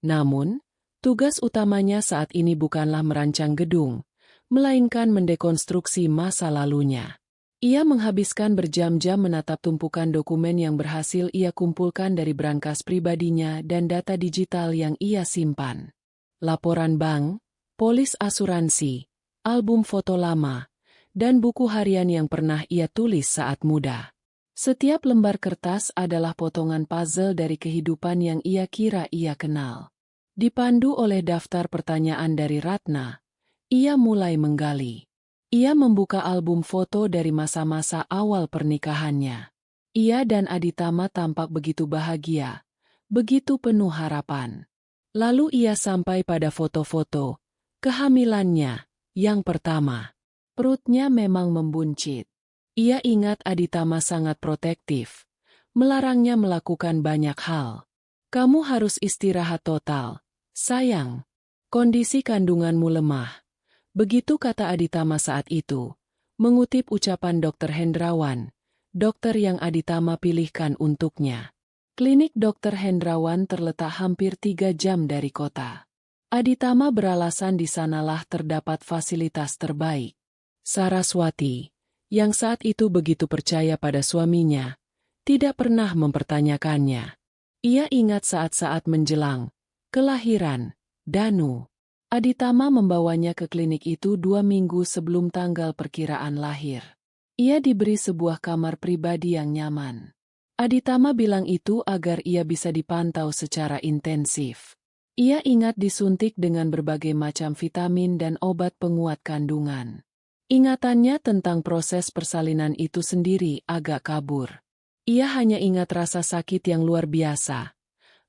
Namun, tugas utamanya saat ini bukanlah merancang gedung, melainkan mendekonstruksi masa lalunya. Ia menghabiskan berjam-jam menatap tumpukan dokumen yang berhasil ia kumpulkan dari brankas pribadinya dan data digital yang ia simpan. Laporan bank, polis asuransi, album foto lama, dan buku harian yang pernah ia tulis saat muda. Setiap lembar kertas adalah potongan puzzle dari kehidupan yang ia kira ia kenal. Dipandu oleh daftar pertanyaan dari Ratna, ia mulai menggali. Ia membuka album foto dari masa-masa awal pernikahannya. Ia dan Aditama tampak begitu bahagia, begitu penuh harapan. Lalu ia sampai pada foto-foto kehamilannya yang pertama. Perutnya memang membuncit. Ia ingat Aditama sangat protektif, melarangnya melakukan banyak hal. Kamu harus istirahat total, sayang. Kondisi kandunganmu lemah. Begitu kata Aditama saat itu, mengutip ucapan Dr. Hendrawan, dokter yang Aditama pilihkan untuknya. Klinik Dr. Hendrawan terletak hampir 3 jam dari kota. Aditama beralasan di sanalah terdapat fasilitas terbaik. Saraswati, yang saat itu begitu percaya pada suaminya, tidak pernah mempertanyakannya. Ia ingat saat-saat menjelang kelahiran Danu. Aditama membawanya ke klinik itu 2 minggu sebelum tanggal perkiraan lahir. Ia diberi sebuah kamar pribadi yang nyaman. Aditama bilang itu agar ia bisa dipantau secara intensif. Ia ingat disuntik dengan berbagai macam vitamin dan obat penguat kandungan. Ingatannya tentang proses persalinan itu sendiri agak kabur. Ia hanya ingat rasa sakit yang luar biasa.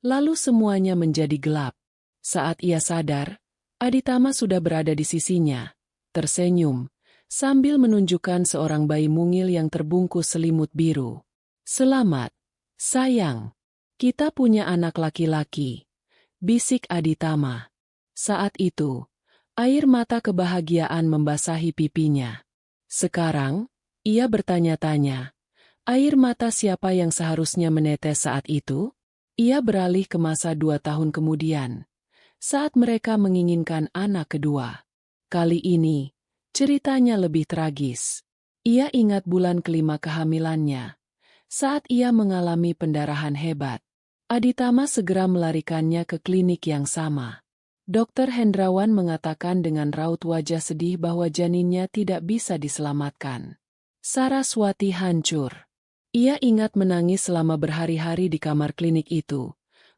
Lalu semuanya menjadi gelap. Saat ia sadar, Aditama sudah berada di sisinya, tersenyum, sambil menunjukkan seorang bayi mungil yang terbungkus selimut biru. "Selamat, sayang. Kita punya anak laki-laki," bisik Aditama. Saat itu, air mata kebahagiaan membasahi pipinya. Sekarang, ia bertanya-tanya, air mata siapa yang seharusnya menetes saat itu? Ia beralih ke masa 2 tahun kemudian, saat mereka menginginkan anak kedua. Kali ini, ceritanya lebih tragis. Ia ingat bulan kelima kehamilannya, saat ia mengalami pendarahan hebat. Aditama segera melarikannya ke klinik yang sama. Dokter Hendrawan mengatakan dengan raut wajah sedih bahwa janinnya tidak bisa diselamatkan. Saraswati hancur. Ia ingat menangis selama berhari-hari di kamar klinik itu,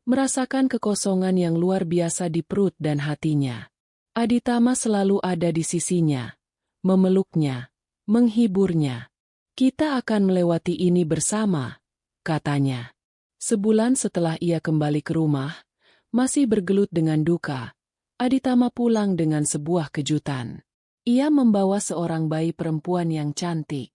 merasakan kekosongan yang luar biasa di perut dan hatinya. Aditama selalu ada di sisinya, memeluknya, menghiburnya. "Kita akan melewati ini bersama," katanya. Sebulan setelah ia kembali ke rumah, masih bergelut dengan duka, Aditama pulang dengan sebuah kejutan. Ia membawa seorang bayi perempuan yang cantik.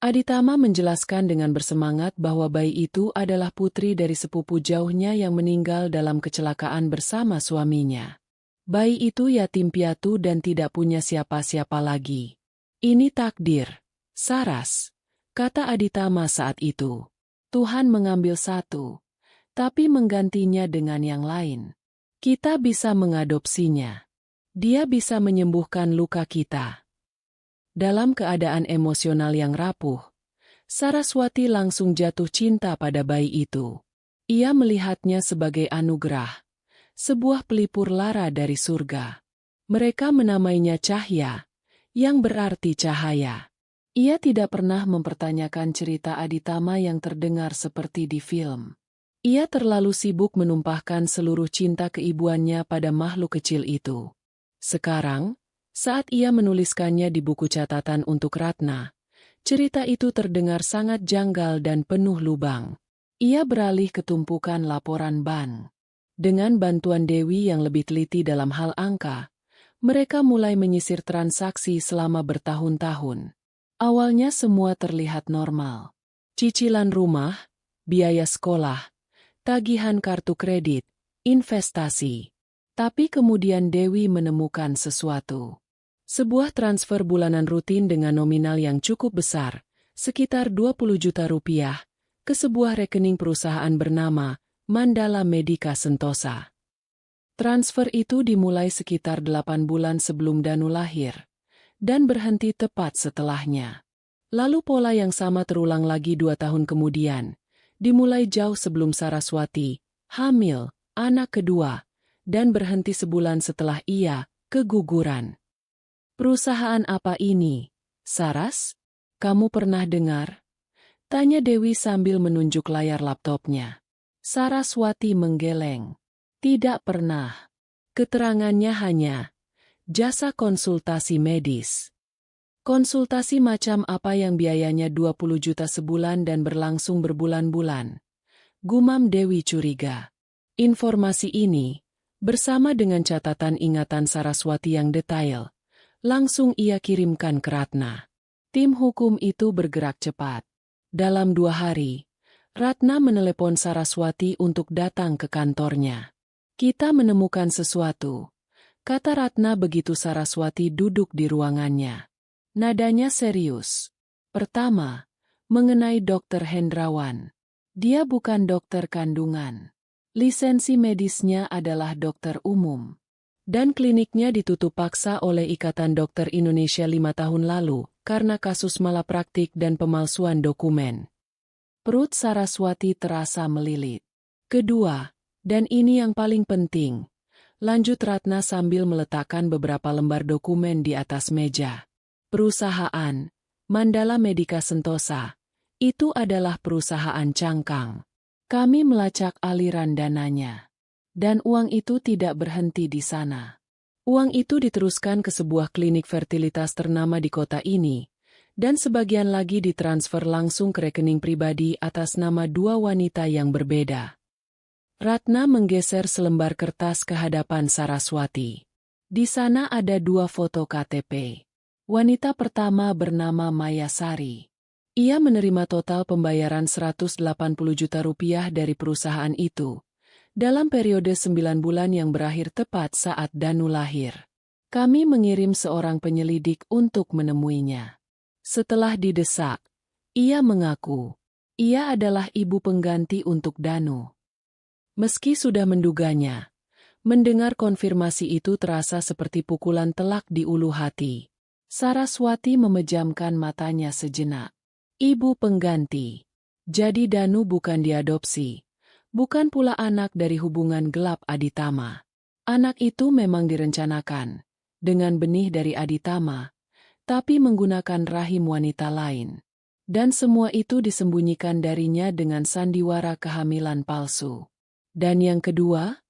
Aditama menjelaskan dengan bersemangat bahwa bayi itu adalah putri dari sepupu jauhnya yang meninggal dalam kecelakaan bersama suaminya. Bayi itu yatim piatu dan tidak punya siapa-siapa lagi. "Ini takdir, Saras," kata Aditama saat itu. "Tuhan mengambil satu, tapi menggantinya dengan yang lain. Kita bisa mengadopsinya. Dia bisa menyembuhkan luka kita." Dalam keadaan emosional yang rapuh, Saraswati langsung jatuh cinta pada bayi itu. Ia melihatnya sebagai anugerah, sebuah pelipur lara dari surga. Mereka menamainya Cahya, yang berarti cahaya. Ia tidak pernah mempertanyakan cerita Aditama yang terdengar seperti di film. Ia terlalu sibuk menumpahkan seluruh cinta keibuannya pada makhluk kecil itu. Sekarang, saat ia menuliskannya di buku catatan untuk Ratna, cerita itu terdengar sangat janggal dan penuh lubang. Ia beralih ke tumpukan laporan bank. Dengan bantuan Dewi yang lebih teliti dalam hal angka, mereka mulai menyisir transaksi selama bertahun-tahun. Awalnya semua terlihat normal. Cicilan rumah, biaya sekolah, tagihan kartu kredit, investasi. Tapi kemudian Dewi menemukan sesuatu. Sebuah transfer bulanan rutin dengan nominal yang cukup besar, sekitar 20 juta rupiah, ke sebuah rekening perusahaan bernama Mandala Medika Sentosa. Transfer itu dimulai sekitar 8 bulan sebelum Danu lahir, dan berhenti tepat setelahnya. Lalu pola yang sama terulang lagi 2 tahun kemudian, dimulai jauh sebelum Saraswati hamil anak kedua, dan berhenti sebulan setelah ia keguguran. "Perusahaan apa ini, Saras? Kamu pernah dengar?" tanya Dewi sambil menunjuk layar laptopnya. Saraswati menggeleng. "Tidak pernah." Keterangannya hanya, "jasa konsultasi medis." Konsultasi macam apa yang biayanya 20 juta sebulan dan berlangsung berbulan-bulan? Gumam Dewi curiga. Informasi ini, bersama dengan catatan ingatan Saraswati yang detail, langsung ia kirimkan ke Ratna. Tim hukum itu bergerak cepat. Dalam 2 hari, Ratna menelepon Saraswati untuk datang ke kantornya. "Kita menemukan sesuatu," kata Ratna begitu Saraswati duduk di ruangannya. Nadanya serius. "Pertama, mengenai Dokter Hendrawan. Dia bukan dokter kandungan. Lisensi medisnya adalah dokter umum. Dan kliniknya ditutup paksa oleh Ikatan Dokter Indonesia 5 tahun lalu karena kasus malapraktik dan pemalsuan dokumen. Perut Saraswati terasa melilit. Kedua, dan ini yang paling penting, lanjut Ratna sambil meletakkan beberapa lembar dokumen di atas meja. Perusahaan Mandala Medica Sentosa, itu adalah perusahaan cangkang. Kami melacak aliran dananya. Dan uang itu tidak berhenti di sana. Uang itu diteruskan ke sebuah klinik fertilitas ternama di kota ini, dan sebagian lagi ditransfer langsung ke rekening pribadi atas nama dua wanita yang berbeda. Ratna menggeser selembar kertas ke hadapan Saraswati. Di sana ada dua foto KTP. Wanita pertama bernama Maya Sari. Ia menerima total pembayaran 180 juta rupiah dari perusahaan itu dalam periode 9 bulan yang berakhir tepat saat Danu lahir. Kami mengirim seorang penyelidik untuk menemuinya. Setelah didesak, ia mengaku, ia adalah ibu pengganti untuk Danu. Meski sudah menduganya, mendengar konfirmasi itu terasa seperti pukulan telak di ulu hati. Saraswati memejamkan matanya sejenak. Ibu pengganti. Jadi Danu bukan diadopsi. Bukan pula anak dari hubungan gelap Aditama. Anak itu memang direncanakan, dengan benih dari Aditama, tapi menggunakan rahim wanita lain. Dan semua itu disembunyikan darinya dengan sandiwara kehamilan palsu. Dan yang kedua?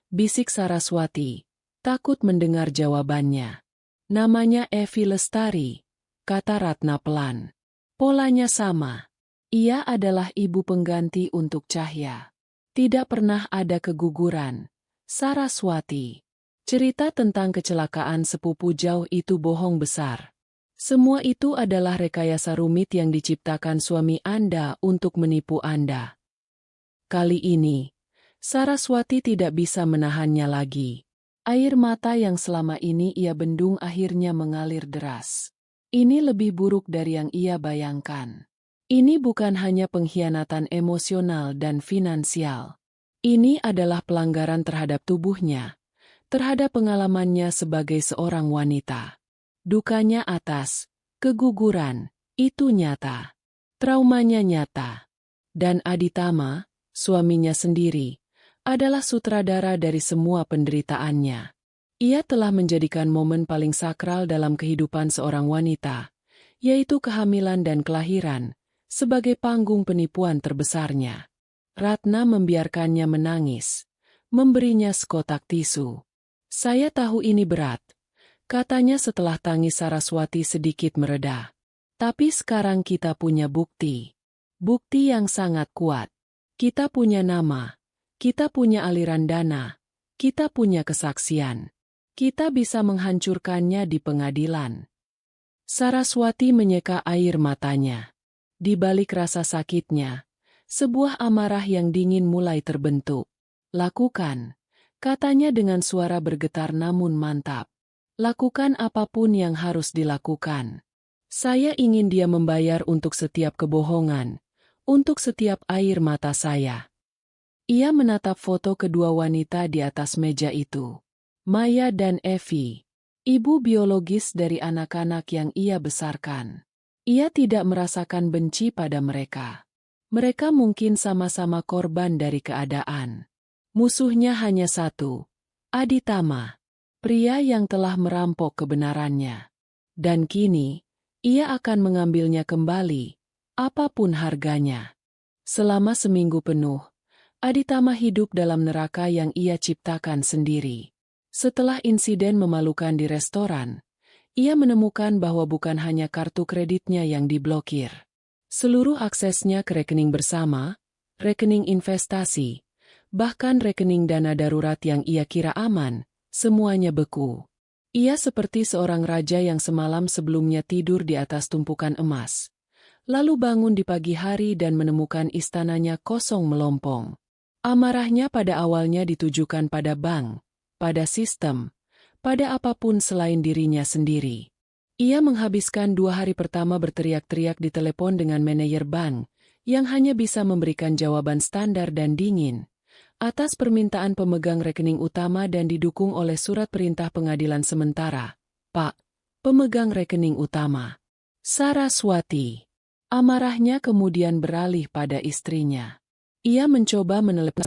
Bisik Saraswati, takut mendengar jawabannya. Namanya Evi Lestari, kata Ratna pelan. Polanya sama. Ia adalah ibu pengganti untuk Cahya. Tidak pernah ada keguguran. Saraswati. Cerita tentang kecelakaan sepupu jauh itu bohong besar. Semua itu adalah rekayasa rumit yang diciptakan suami Anda untuk menipu Anda. Kali ini, Saraswati tidak bisa menahannya lagi. Air mata yang selama ini ia bendung akhirnya mengalir deras. Ini lebih buruk dari yang ia bayangkan. Ini bukan hanya pengkhianatan emosional dan finansial. Ini adalah pelanggaran terhadap tubuhnya, terhadap pengalamannya sebagai seorang wanita. Dukanya atas keguguran, itu nyata. Traumanya nyata. Dan Aditama, suaminya sendiri, adalah sutradara dari semua penderitaannya. Ia telah menjadikan momen paling sakral dalam kehidupan seorang wanita, yaitu kehamilan dan kelahiran, sebagai panggung penipuan terbesarnya. Ratna membiarkannya menangis, memberinya sekotak tisu. Saya tahu ini berat, katanya setelah tangis Saraswati sedikit mereda. Tapi sekarang kita punya bukti. Bukti yang sangat kuat. Kita punya nama, kita punya aliran dana, kita punya kesaksian. Kita bisa menghancurkannya di pengadilan. Saraswati menyeka air matanya. Di balik rasa sakitnya, sebuah amarah yang dingin mulai terbentuk. Lakukan, katanya dengan suara bergetar namun mantap. Lakukan apapun yang harus dilakukan. Saya ingin dia membayar untuk setiap kebohongan, untuk setiap air mata saya. Ia menatap foto kedua wanita di atas meja itu. Maya dan Evi, ibu biologis dari anak-anak yang ia besarkan. Ia tidak merasakan benci pada mereka. Mereka mungkin sama-sama korban dari keadaan. Musuhnya hanya satu, Aditama, pria yang telah merampok kebenarannya. Dan kini, ia akan mengambilnya kembali, apapun harganya. Selama seminggu penuh, Aditama hidup dalam neraka yang ia ciptakan sendiri. Setelah insiden memalukan di restoran, ia menemukan bahwa bukan hanya kartu kreditnya yang diblokir. Seluruh aksesnya ke rekening bersama, rekening investasi, bahkan rekening dana darurat yang ia kira aman, semuanya beku. Ia seperti seorang raja yang semalam sebelumnya tidur di atas tumpukan emas, lalu bangun di pagi hari dan menemukan istananya kosong melompong. Amarahnya pada awalnya ditujukan pada bank, pada sistem, pada apapun selain dirinya sendiri. Ia menghabiskan 2 hari pertama berteriak-teriak di telepon dengan manajer bank, yang hanya bisa memberikan jawaban standar dan dingin. Atas permintaan pemegang rekening utama dan didukung oleh surat perintah pengadilan sementara, Pak, pemegang rekening utama. Saraswati. Amarahnya kemudian beralih pada istrinya. Ia mencoba menelepon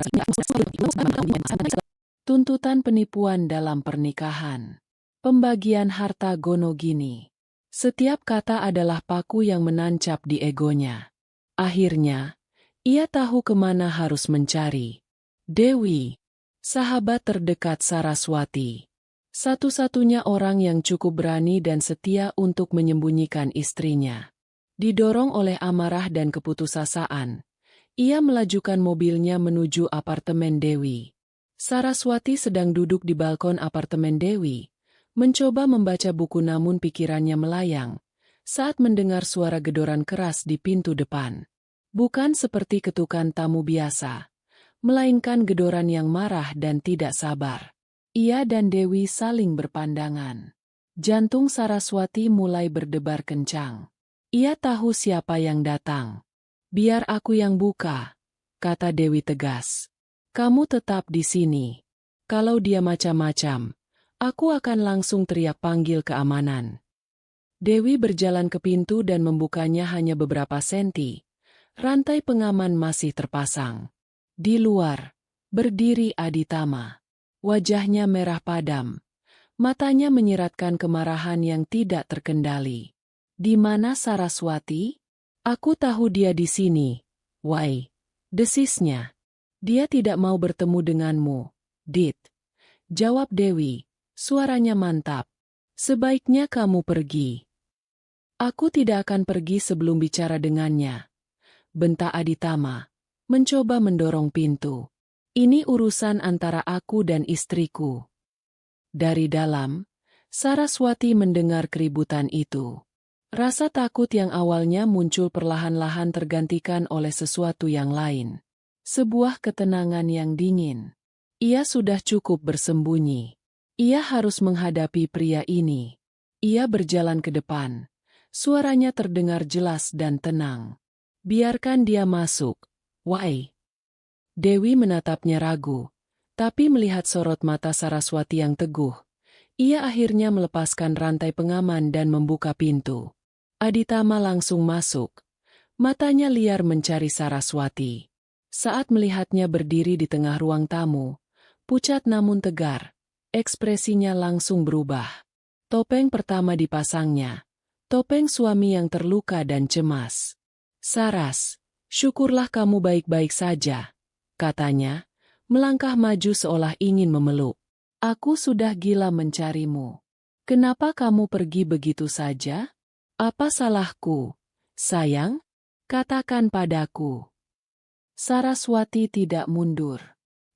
tuntutan penipuan dalam pernikahan. Pembagian harta gono gini. Setiap kata adalah paku yang menancap di egonya. Akhirnya, ia tahu kemana harus mencari. Dewi, sahabat terdekat Saraswati. Satu-satunya orang yang cukup berani dan setia untuk menyembunyikan istrinya. Didorong oleh amarah dan keputusasaan, ia melajukan mobilnya menuju apartemen Dewi. Saraswati sedang duduk di balkon apartemen Dewi, mencoba membaca buku namun pikirannya melayang saat mendengar suara gedoran keras di pintu depan. Bukan seperti ketukan tamu biasa, melainkan gedoran yang marah dan tidak sabar. Ia dan Dewi saling berpandangan. Jantung Saraswati mulai berdebar kencang. Ia tahu siapa yang datang. Biar aku yang buka, kata Dewi tegas. Kamu tetap di sini. Kalau dia macam-macam, aku akan langsung teriak panggil keamanan. Dewi berjalan ke pintu dan membukanya hanya beberapa senti. Rantai pengaman masih terpasang. Di luar, berdiri Aditama. Wajahnya merah padam. Matanya menyiratkan kemarahan yang tidak terkendali. Di mana Saraswati? Aku tahu dia di sini. Why? Desisnya. Dia tidak mau bertemu denganmu, Dit. Jawab Dewi, suaranya mantap. Sebaiknya kamu pergi. Aku tidak akan pergi sebelum bicara dengannya. Bentak Aditama, mencoba mendorong pintu. Ini urusan antara aku dan istriku. Dari dalam, Saraswati mendengar keributan itu. Rasa takut yang awalnya muncul perlahan-lahan tergantikan oleh sesuatu yang lain. Sebuah ketenangan yang dingin. Ia sudah cukup bersembunyi. Ia harus menghadapi pria ini. Ia berjalan ke depan. Suaranya terdengar jelas dan tenang. Biarkan dia masuk. Why? Dewi menatapnya ragu. Tapi melihat sorot mata Saraswati yang teguh, ia akhirnya melepaskan rantai pengaman dan membuka pintu. Aditama langsung masuk. Matanya liar mencari Saraswati. Saat melihatnya berdiri di tengah ruang tamu, pucat namun tegar, ekspresinya langsung berubah. Topeng pertama dipasangnya, topeng suami yang terluka dan cemas. Saras, syukurlah kamu baik-baik saja, katanya, melangkah maju seolah ingin memeluk. Aku sudah gila mencarimu. Kenapa kamu pergi begitu saja? Apa salahku, sayang? Katakan padaku. Saraswati tidak mundur.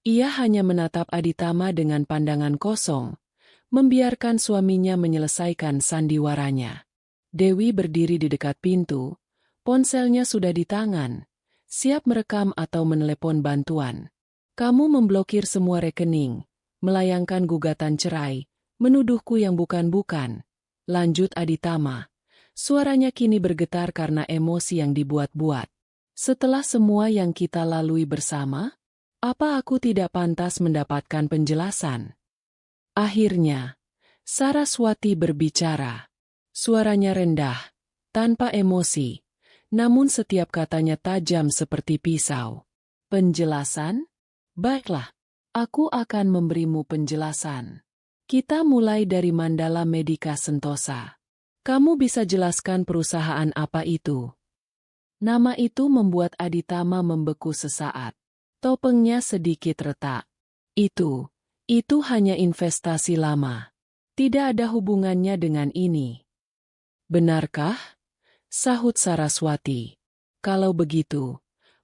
Ia hanya menatap Aditama dengan pandangan kosong, membiarkan suaminya menyelesaikan sandiwaranya. Dewi berdiri di dekat pintu, ponselnya sudah di tangan, siap merekam atau menelepon bantuan. Kamu memblokir semua rekening, melayangkan gugatan cerai, menuduhku yang bukan-bukan. Lanjut Aditama. Suaranya kini bergetar karena emosi yang dibuat-buat. Setelah semua yang kita lalui bersama, apa aku tidak pantas mendapatkan penjelasan? Akhirnya, Saraswati berbicara. Suaranya rendah, tanpa emosi, namun setiap katanya tajam seperti pisau. Penjelasan? Baiklah, aku akan memberimu penjelasan. Kita mulai dari Mandala Medica Sentosa. Kamu bisa jelaskan perusahaan apa itu? Nama itu membuat Aditama membeku sesaat. Topengnya sedikit retak. Itu hanya investasi lama. Tidak ada hubungannya dengan ini. Benarkah? Sahut Saraswati. Kalau begitu,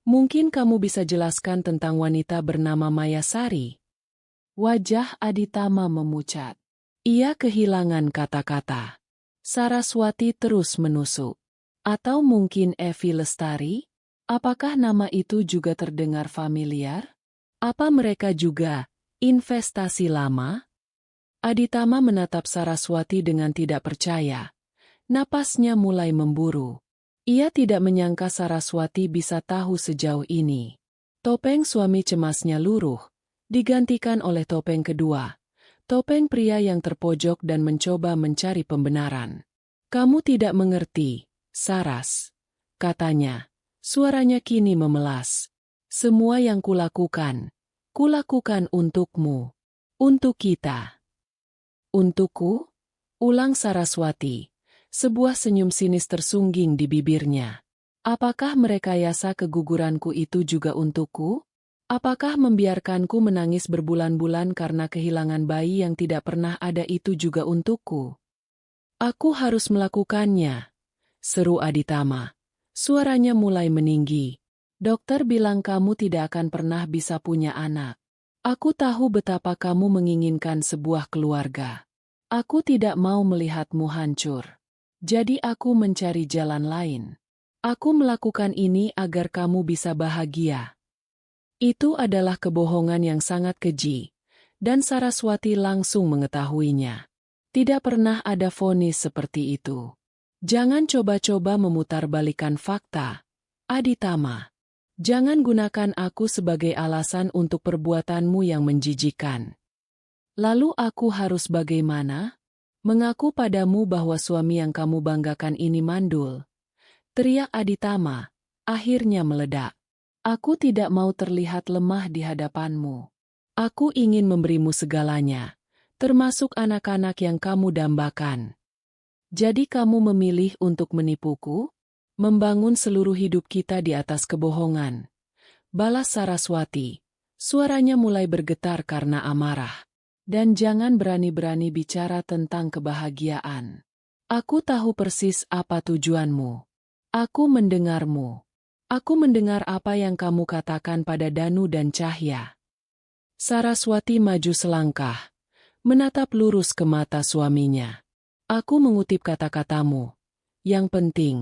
mungkin kamu bisa jelaskan tentang wanita bernama Mayasari. Wajah Aditama memucat. Ia kehilangan kata-kata. Saraswati terus menusuk. Atau mungkin Evi Lestari? Apakah nama itu juga terdengar familiar? Apa mereka juga investasi lama? Aditama menatap Saraswati dengan tidak percaya. Napasnya mulai memburu. Ia tidak menyangka Saraswati bisa tahu sejauh ini. Topeng suami cemasnya luruh, digantikan oleh topeng kedua. Topeng pria yang terpojok dan mencoba mencari pembenaran. Kamu tidak mengerti, Saras, katanya. Suaranya kini memelas. Semua yang kulakukan untukmu. Untuk kita. Untukku? Ulang Saraswati. Sebuah senyum sinis tersungging di bibirnya. Apakah merekayasa keguguranku itu juga untukku? Apakah membiarkanku menangis berbulan-bulan karena kehilangan bayi yang tidak pernah ada itu juga untukku? Aku harus melakukannya, seru Aditama. Suaranya mulai meninggi. Dokter bilang kamu tidak akan pernah bisa punya anak. Aku tahu betapa kamu menginginkan sebuah keluarga. Aku tidak mau melihatmu hancur. Jadi aku mencari jalan lain. Aku melakukan ini agar kamu bisa bahagia. Itu adalah kebohongan yang sangat keji, dan Saraswati langsung mengetahuinya. Tidak pernah ada vonis seperti itu. Jangan coba-coba memutarbalikkan fakta, Aditama. Jangan gunakan aku sebagai alasan untuk perbuatanmu yang menjijikan. Lalu aku harus bagaimana? Mengaku padamu bahwa suami yang kamu banggakan ini mandul. Teriak Aditama, akhirnya meledak. Aku tidak mau terlihat lemah di hadapanmu. Aku ingin memberimu segalanya, termasuk anak-anak yang kamu dambakan. Jadi kamu memilih untuk menipuku? Membangun seluruh hidup kita di atas kebohongan. Balas Saraswati. Suaranya mulai bergetar karena amarah. Dan jangan berani-berani bicara tentang kebahagiaan. Aku tahu persis apa tujuanmu. Aku mendengarmu. Aku mendengar apa yang kamu katakan pada Danu dan Cahya. Saraswati maju selangkah, menatap lurus ke mata suaminya. Aku mengutip kata-katamu. Yang penting,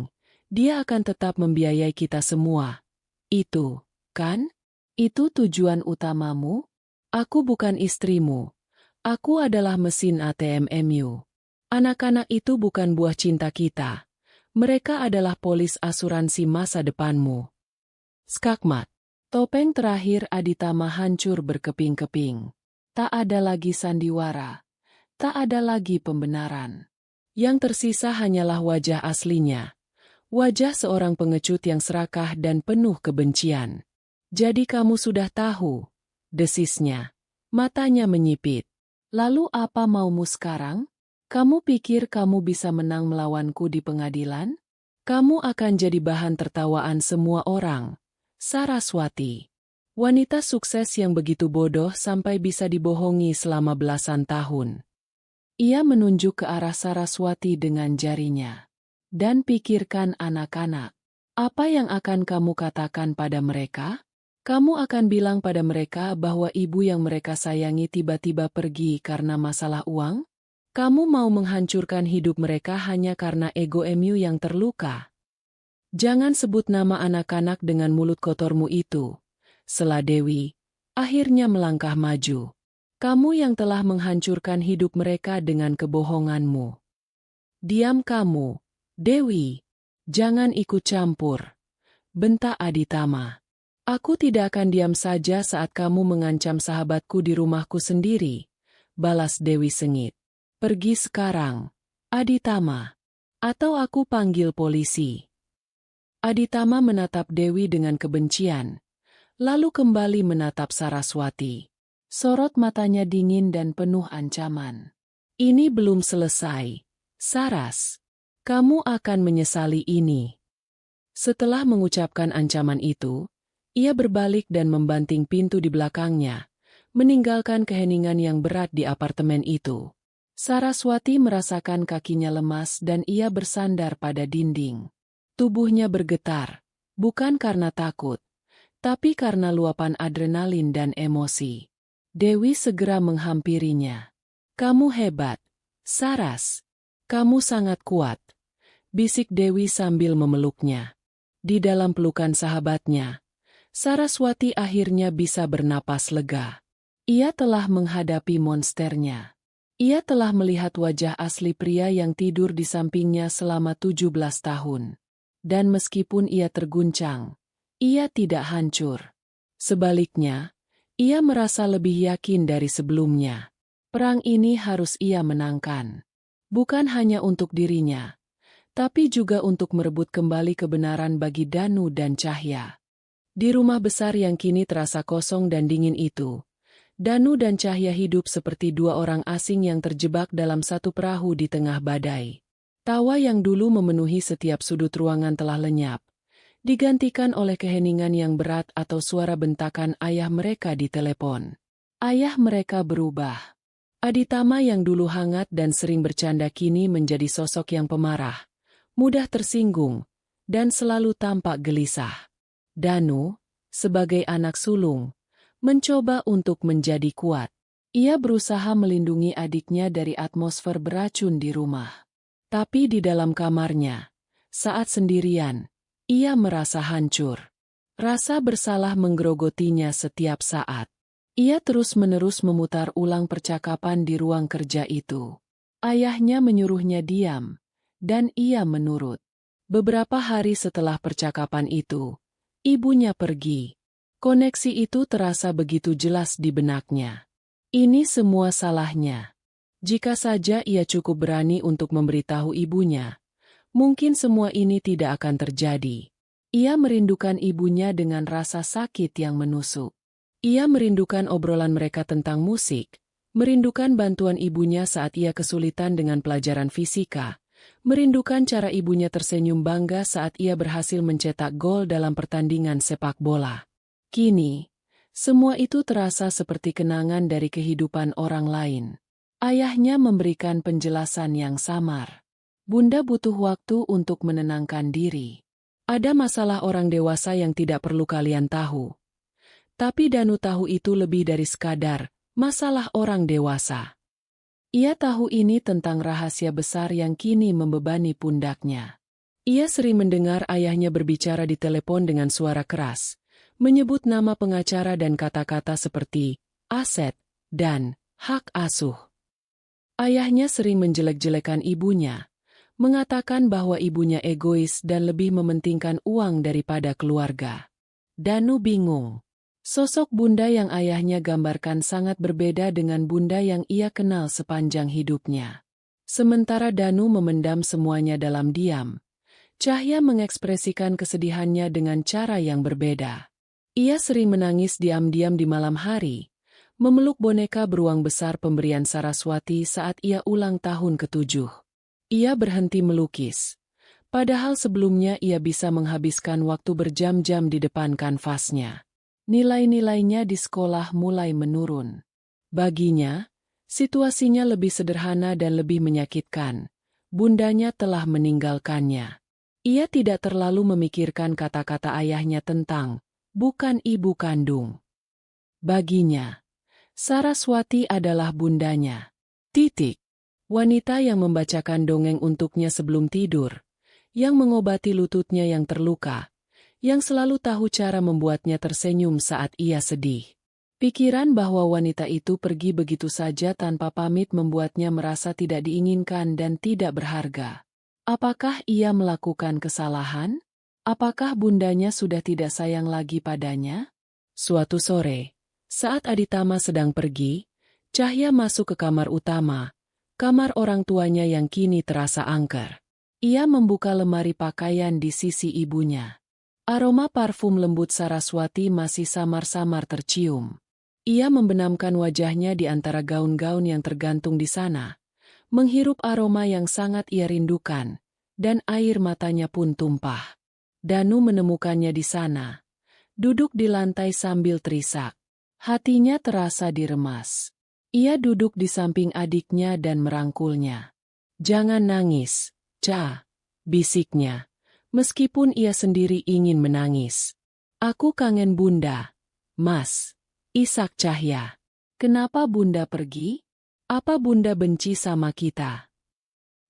dia akan tetap membiayai kita semua. Itu, kan? Itu tujuan utamamu? Aku bukan istrimu. Aku adalah mesin ATM-MU. Anak-anak itu bukan buah cinta kita. Mereka adalah polis asuransi masa depanmu. Skakmat. Topeng terakhir Aditama hancur berkeping-keping. Tak ada lagi sandiwara. Tak ada lagi pembenaran. Yang tersisa hanyalah wajah aslinya. Wajah seorang pengecut yang serakah dan penuh kebencian. Jadi kamu sudah tahu, desisnya. Matanya menyipit. Lalu apa maumu sekarang? Kamu pikir kamu bisa menang melawanku di pengadilan? Kamu akan jadi bahan tertawaan semua orang. Saraswati. Wanita sukses yang begitu bodoh sampai bisa dibohongi selama belasan tahun. Ia menunjuk ke arah Saraswati dengan jarinya. Dan pikirkan anak-anak. Apa yang akan kamu katakan pada mereka? Kamu akan bilang pada mereka bahwa ibu yang mereka sayangi tiba-tiba pergi karena masalah uang? Kamu mau menghancurkan hidup mereka hanya karena ego MU yang terluka? Jangan sebut nama anak-anak dengan mulut kotormu itu. Sela Dewi akhirnya melangkah maju. Kamu yang telah menghancurkan hidup mereka dengan kebohonganmu. Diam kamu, Dewi. Jangan ikut campur. Bentak Aditama. Aku tidak akan diam saja saat kamu mengancam sahabatku di rumahku sendiri. Balas Dewi sengit. Pergi sekarang, Aditama. Atau aku panggil polisi. Aditama menatap Dewi dengan kebencian. Lalu kembali menatap Saraswati. Sorot matanya dingin dan penuh ancaman. Ini belum selesai. Saras, kamu akan menyesali ini. Setelah mengucapkan ancaman itu, ia berbalik dan membanting pintu di belakangnya, meninggalkan keheningan yang berat di apartemen itu. Saraswati merasakan kakinya lemas dan ia bersandar pada dinding. Tubuhnya bergetar, bukan karena takut, tapi karena luapan adrenalin dan emosi. Dewi segera menghampirinya. Kamu hebat, Saras. Kamu sangat kuat. Bisik Dewi sambil memeluknya. Di dalam pelukan sahabatnya, Saraswati akhirnya bisa bernapas lega. Ia telah menghadapi monsternya. Ia telah melihat wajah asli pria yang tidur di sampingnya selama 17 tahun. Dan meskipun ia terguncang, ia tidak hancur. Sebaliknya, ia merasa lebih yakin dari sebelumnya. Perang ini harus ia menangkan. Bukan hanya untuk dirinya, tapi juga untuk merebut kembali kebenaran bagi Danu dan Cahya. Di rumah besar yang kini terasa kosong dan dingin itu, Danu dan Cahya hidup seperti dua orang asing yang terjebak dalam satu perahu di tengah badai. Tawa yang dulu memenuhi setiap sudut ruangan telah lenyap, digantikan oleh keheningan yang berat atau suara bentakan ayah mereka di telepon. Ayah mereka berubah. Aditama yang dulu hangat dan sering bercanda kini menjadi sosok yang pemarah, mudah tersinggung, dan selalu tampak gelisah. Danu, sebagai anak sulung, mencoba untuk menjadi kuat. Ia berusaha melindungi adiknya dari atmosfer beracun di rumah. Tapi di dalam kamarnya, saat sendirian, ia merasa hancur. Rasa bersalah menggerogotinya setiap saat. Ia terus-menerus memutar ulang percakapan di ruang kerja itu. Ayahnya menyuruhnya diam, dan ia menurut. Beberapa hari setelah percakapan itu, ibunya pergi. Koneksi itu terasa begitu jelas di benaknya. Ini semua salahnya. Jika saja ia cukup berani untuk memberitahu ibunya, mungkin semua ini tidak akan terjadi. Ia merindukan ibunya dengan rasa sakit yang menusuk. Ia merindukan obrolan mereka tentang musik, merindukan bantuan ibunya saat ia kesulitan dengan pelajaran fisika, merindukan cara ibunya tersenyum bangga saat ia berhasil mencetak gol dalam pertandingan sepak bola. Kini, semua itu terasa seperti kenangan dari kehidupan orang lain. Ayahnya memberikan penjelasan yang samar. Bunda butuh waktu untuk menenangkan diri. Ada masalah orang dewasa yang tidak perlu kalian tahu. Tapi Danu tahu itu lebih dari sekadar masalah orang dewasa. Ia tahu ini tentang rahasia besar yang kini membebani pundaknya. Ia sering mendengar ayahnya berbicara di telepon dengan suara keras, menyebut nama pengacara dan kata-kata seperti aset dan hak asuh. Ayahnya sering menjelek-jelekan ibunya, mengatakan bahwa ibunya egois dan lebih mementingkan uang daripada keluarga. Danu bingung. Sosok bunda yang ayahnya gambarkan sangat berbeda dengan bunda yang ia kenal sepanjang hidupnya. Sementara Danu memendam semuanya dalam diam, Cahya mengekspresikan kesedihannya dengan cara yang berbeda. Ia sering menangis diam-diam di malam hari, memeluk boneka beruang besar pemberian Saraswati saat ia ulang tahun ke-7. Ia berhenti melukis, padahal sebelumnya ia bisa menghabiskan waktu berjam-jam di depan kanvasnya. Nilai-nilainya di sekolah mulai menurun. Baginya, situasinya lebih sederhana dan lebih menyakitkan. Bundanya telah meninggalkannya. Ia tidak terlalu memikirkan kata-kata ayahnya tentang bukan ibu kandung. Baginya, Saraswati adalah bundanya. Titik. Wanita yang membacakan dongeng untuknya sebelum tidur, yang mengobati lututnya yang terluka, yang selalu tahu cara membuatnya tersenyum saat ia sedih. Pikiran bahwa wanita itu pergi begitu saja tanpa pamit membuatnya merasa tidak diinginkan dan tidak berharga. Apakah ia melakukan kesalahan? Apakah bundanya sudah tidak sayang lagi padanya? Suatu sore, saat Aditama sedang pergi, Cahya masuk ke kamar utama, kamar orang tuanya yang kini terasa angker. Ia membuka lemari pakaian di sisi ibunya. Aroma parfum lembut Saraswati masih samar-samar tercium. Ia membenamkan wajahnya di antara gaun-gaun yang tergantung di sana, menghirup aroma yang sangat ia rindukan, dan air matanya pun tumpah. Danu menemukannya di sana, duduk di lantai sambil terisak. Hatinya terasa diremas. Ia duduk di samping adiknya dan merangkulnya. "Jangan nangis, Ca," bisiknya. Meskipun ia sendiri ingin menangis. "Aku kangen Bunda, Mas." Isak Cahya. "Kenapa Bunda pergi? Apa Bunda benci sama kita?"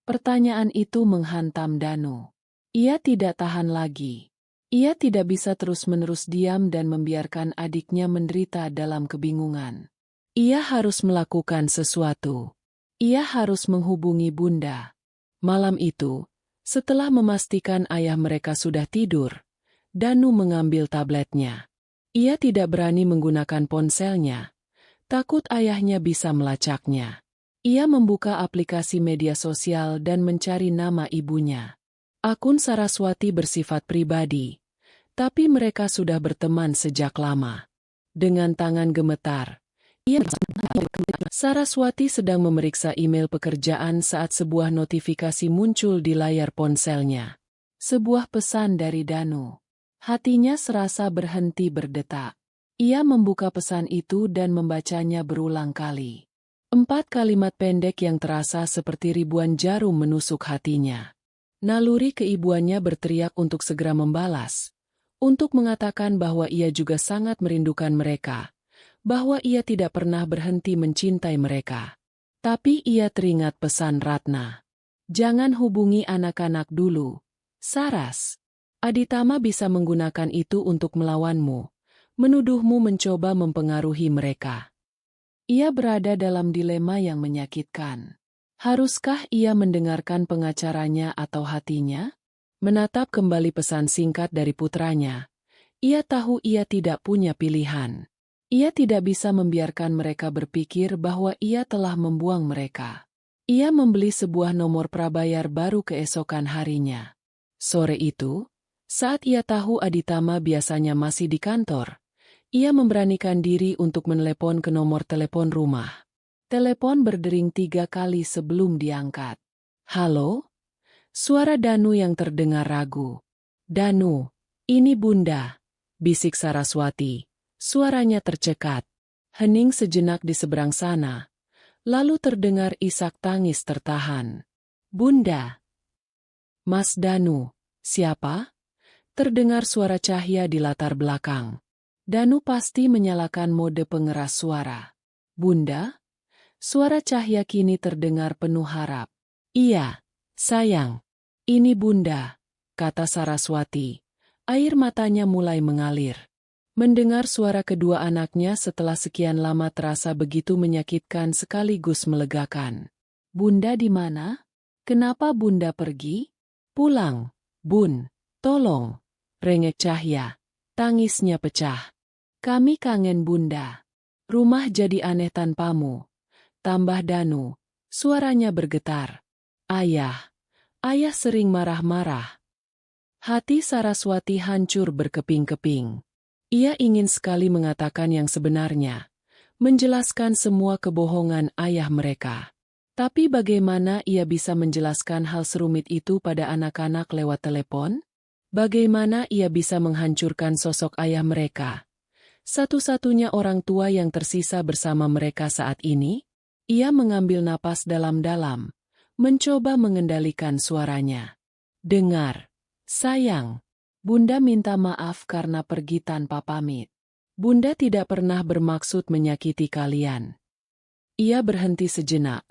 Pertanyaan itu menghantam Danu. Ia tidak tahan lagi. Ia tidak bisa terus-menerus diam dan membiarkan adiknya menderita dalam kebingungan. Ia harus melakukan sesuatu. Ia harus menghubungi Bunda. Malam itu, setelah memastikan ayah mereka sudah tidur, Danu mengambil tabletnya. Ia tidak berani menggunakan ponselnya, takut ayahnya bisa melacaknya. Ia membuka aplikasi media sosial dan mencari nama ibunya. Akun Saraswati bersifat pribadi, tapi mereka sudah berteman sejak lama. Dengan tangan gemetar, Saraswati sedang memeriksa email pekerjaan saat sebuah notifikasi muncul di layar ponselnya. Sebuah pesan dari Danu. Hatinya serasa berhenti berdetak. Ia membuka pesan itu dan membacanya berulang kali. 4 kalimat pendek yang terasa seperti ribuan jarum menusuk hatinya. Naluri keibuannya berteriak untuk segera membalas, untuk mengatakan bahwa ia juga sangat merindukan mereka, bahwa ia tidak pernah berhenti mencintai mereka. Tapi ia teringat pesan Ratna. Jangan hubungi anak-anak dulu, Saras. Aditama bisa menggunakan itu untuk melawanmu, menuduhmu mencoba mempengaruhi mereka. Ia berada dalam dilema yang menyakitkan. Haruskah ia mendengarkan pengacaranya atau hatinya? Menatap kembali pesan singkat dari putranya, ia tahu ia tidak punya pilihan. Ia tidak bisa membiarkan mereka berpikir bahwa ia telah membuang mereka. Ia membeli sebuah nomor prabayar baru keesokan harinya. Sore itu, saat ia tahu Aditama biasanya masih di kantor, ia memberanikan diri untuk menelepon ke nomor telepon rumah. Telepon berdering 3 kali sebelum diangkat. Halo? Suara Danu yang terdengar ragu. Danu, ini Bunda, bisik Saraswati. Suaranya tercekat. Hening sejenak di seberang sana. Lalu terdengar isak tangis tertahan. Bunda. Mas Danu, siapa? Terdengar suara cahaya di latar belakang. Danu pasti menyalakan mode pengeras suara. Bunda? Suara cahaya kini terdengar penuh harap. Iya, sayang. Ini Bunda, kata Saraswati. Air matanya mulai mengalir. Mendengar suara kedua anaknya setelah sekian lama terasa begitu menyakitkan sekaligus melegakan. Bunda di mana? Kenapa Bunda pergi? Pulang, Bun, tolong. Rengek cahaya. Tangisnya pecah. Kami kangen Bunda. Rumah jadi aneh tanpamu. Tambah Danu. Suaranya bergetar. Ayah. Ayah sering marah-marah. Hati Saraswati hancur berkeping-keping. Ia ingin sekali mengatakan yang sebenarnya. Menjelaskan semua kebohongan ayah mereka. Tapi bagaimana ia bisa menjelaskan hal serumit itu pada anak-anak lewat telepon? Bagaimana ia bisa menghancurkan sosok ayah mereka? Satu-satunya orang tua yang tersisa bersama mereka saat ini? Ia mengambil napas dalam-dalam, mencoba mengendalikan suaranya. Dengar, sayang, Bunda minta maaf karena pergi tanpa pamit. Bunda tidak pernah bermaksud menyakiti kalian. Ia berhenti sejenak,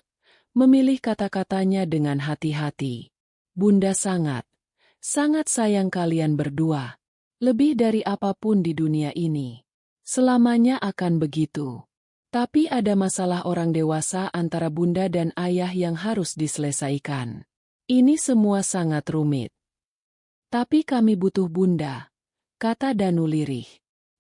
memilih kata-katanya dengan hati-hati. Bunda sangat sayang kalian berdua. Lebih dari apapun di dunia ini. Selamanya akan begitu. Tapi ada masalah orang dewasa antara Bunda dan ayah yang harus diselesaikan. Ini semua sangat rumit. Tapi kami butuh Bunda, kata Danu lirih.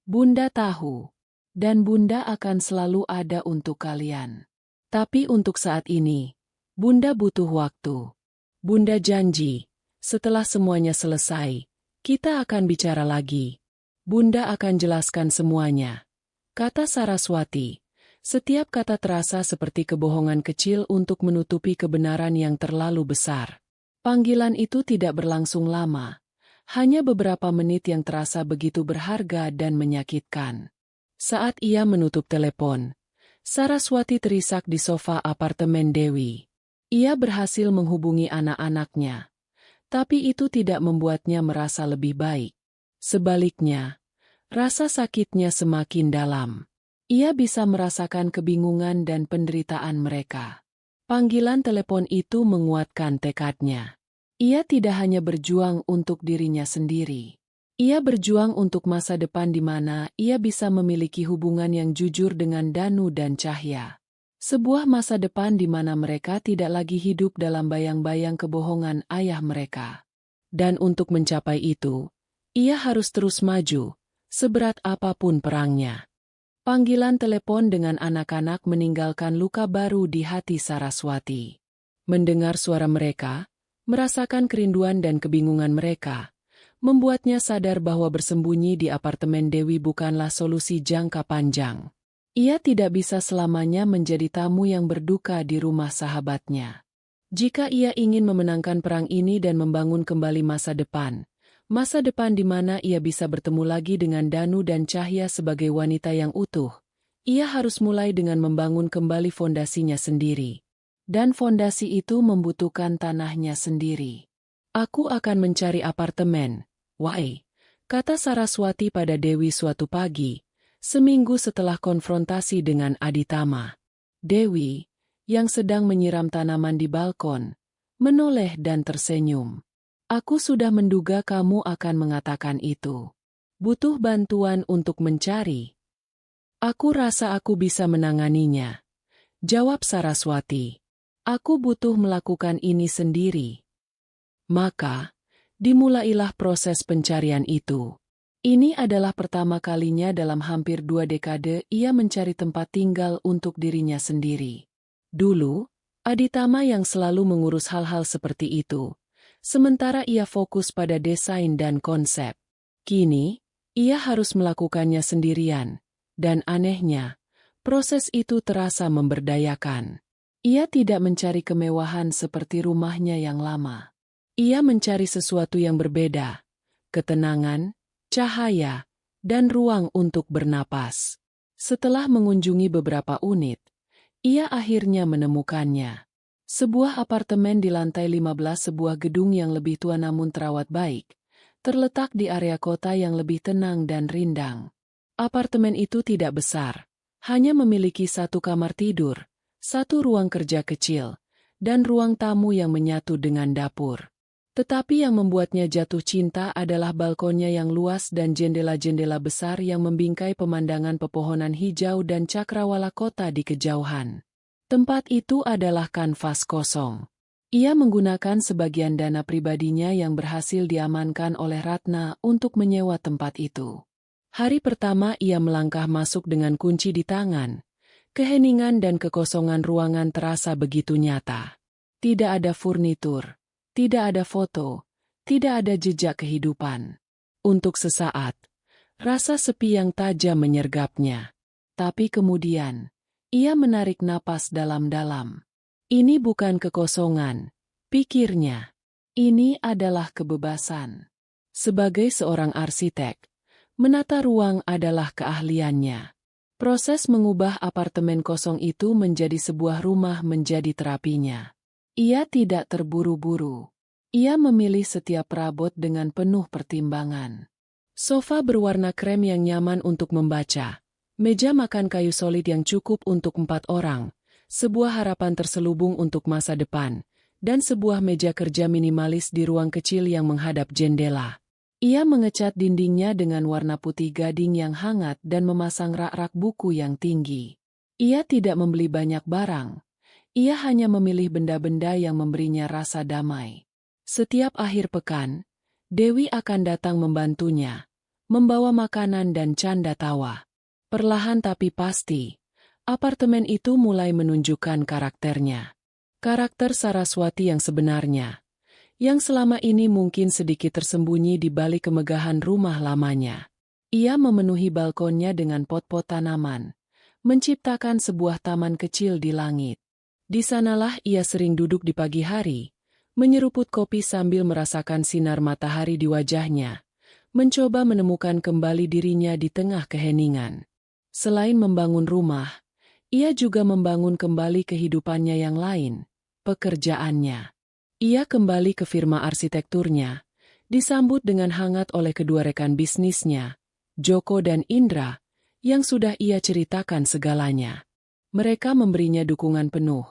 Bunda tahu, dan Bunda akan selalu ada untuk kalian. Tapi untuk saat ini, Bunda butuh waktu. Bunda janji, setelah semuanya selesai, kita akan bicara lagi. Bunda akan jelaskan semuanya, kata Saraswati. Setiap kata terasa seperti kebohongan kecil untuk menutupi kebenaran yang terlalu besar. Panggilan itu tidak berlangsung lama. Hanya beberapa menit yang terasa begitu berharga dan menyakitkan. Saat ia menutup telepon, Saraswati terisak di sofa apartemen Dewi. Ia berhasil menghubungi anak-anaknya. Tapi itu tidak membuatnya merasa lebih baik. Sebaliknya, rasa sakitnya semakin dalam. Ia bisa merasakan kebingungan dan penderitaan mereka. Panggilan telepon itu menguatkan tekadnya. Ia tidak hanya berjuang untuk dirinya sendiri. Ia berjuang untuk masa depan di mana ia bisa memiliki hubungan yang jujur dengan Danu dan Cahya. Sebuah masa depan di mana mereka tidak lagi hidup dalam bayang-bayang kebohongan ayah mereka. Dan untuk mencapai itu, ia harus terus maju, seberat apapun perangnya. Panggilan telepon dengan anak-anak meninggalkan luka baru di hati Saraswati. Mendengar suara mereka, merasakan kerinduan dan kebingungan mereka, membuatnya sadar bahwa bersembunyi di apartemen Dewi bukanlah solusi jangka panjang. Ia tidak bisa selamanya menjadi tamu yang berduka di rumah sahabatnya. Jika ia ingin memenangkan perang ini dan membangun kembali masa depan di mana ia bisa bertemu lagi dengan Danu dan Cahya sebagai wanita yang utuh, ia harus mulai dengan membangun kembali fondasinya sendiri. Dan fondasi itu membutuhkan tanahnya sendiri. Aku akan mencari apartemen, Wai, kata Saraswati pada Dewi suatu pagi, seminggu setelah konfrontasi dengan Aditama. Dewi, yang sedang menyiram tanaman di balkon, menoleh dan tersenyum. Aku sudah menduga kamu akan mengatakan itu. Butuh bantuan untuk mencari. Aku rasa aku bisa menanganinya, jawab Saraswati. Aku butuh melakukan ini sendiri. Maka, dimulailah proses pencarian itu. Ini adalah pertama kalinya dalam hampir 2 dekade ia mencari tempat tinggal untuk dirinya sendiri. Dulu, Aditama yang selalu mengurus hal-hal seperti itu, sementara ia fokus pada desain dan konsep. Kini, ia harus melakukannya sendirian, dan anehnya, proses itu terasa memberdayakan. Ia tidak mencari kemewahan seperti rumahnya yang lama. Ia mencari sesuatu yang berbeda, ketenangan, cahaya, dan ruang untuk bernapas. Setelah mengunjungi beberapa unit, ia akhirnya menemukannya. Sebuah apartemen di lantai 15 sebuah gedung yang lebih tua namun terawat baik, terletak di area kota yang lebih tenang dan rindang. Apartemen itu tidak besar, hanya memiliki 1 kamar tidur, 1 ruang kerja kecil, dan ruang tamu yang menyatu dengan dapur. Tetapi yang membuatnya jatuh cinta adalah balkonnya yang luas dan jendela-jendela besar yang membingkai pemandangan pepohonan hijau dan cakrawala kota di kejauhan. Tempat itu adalah kanvas kosong. Ia menggunakan sebagian dana pribadinya yang berhasil diamankan oleh Ratna untuk menyewa tempat itu. Hari pertama ia melangkah masuk dengan kunci di tangan. Keheningan dan kekosongan ruangan terasa begitu nyata. Tidak ada furnitur, tidak ada foto, tidak ada jejak kehidupan. Untuk sesaat, rasa sepi yang tajam menyergapnya. Tapi kemudian, ia menarik napas dalam-dalam. Ini bukan kekosongan, pikirnya. Ini adalah kebebasan. Sebagai seorang arsitek, menata ruang adalah keahliannya. Proses mengubah apartemen kosong itu menjadi sebuah rumah menjadi terapinya. Ia tidak terburu-buru. Ia memilih setiap perabot dengan penuh pertimbangan. Sofa berwarna krem yang nyaman untuk membaca. Meja makan kayu solid yang cukup untuk 4 orang. Sebuah harapan terselubung untuk masa depan. Dan sebuah meja kerja minimalis di ruang kecil yang menghadap jendela. Ia mengecat dindingnya dengan warna putih gading yang hangat dan memasang rak-rak buku yang tinggi. Ia tidak membeli banyak barang. Ia hanya memilih benda-benda yang memberinya rasa damai. Setiap akhir pekan, Dewi akan datang membantunya, membawa makanan dan canda tawa. Perlahan tapi pasti, apartemen itu mulai menunjukkan karakternya. Karakter Saraswati yang sebenarnya. Yang selama ini mungkin sedikit tersembunyi di balik kemegahan rumah lamanya. Ia memenuhi balkonnya dengan pot-pot tanaman, menciptakan sebuah taman kecil di langit. Di sanalah ia sering duduk di pagi hari, menyeruput kopi sambil merasakan sinar matahari di wajahnya, mencoba menemukan kembali dirinya di tengah keheningan. Selain membangun rumah, ia juga membangun kembali kehidupannya yang lain, pekerjaannya. Ia kembali ke firma arsitekturnya, disambut dengan hangat oleh kedua rekan bisnisnya, Joko dan Indra, yang sudah ia ceritakan segalanya. Mereka memberinya dukungan penuh,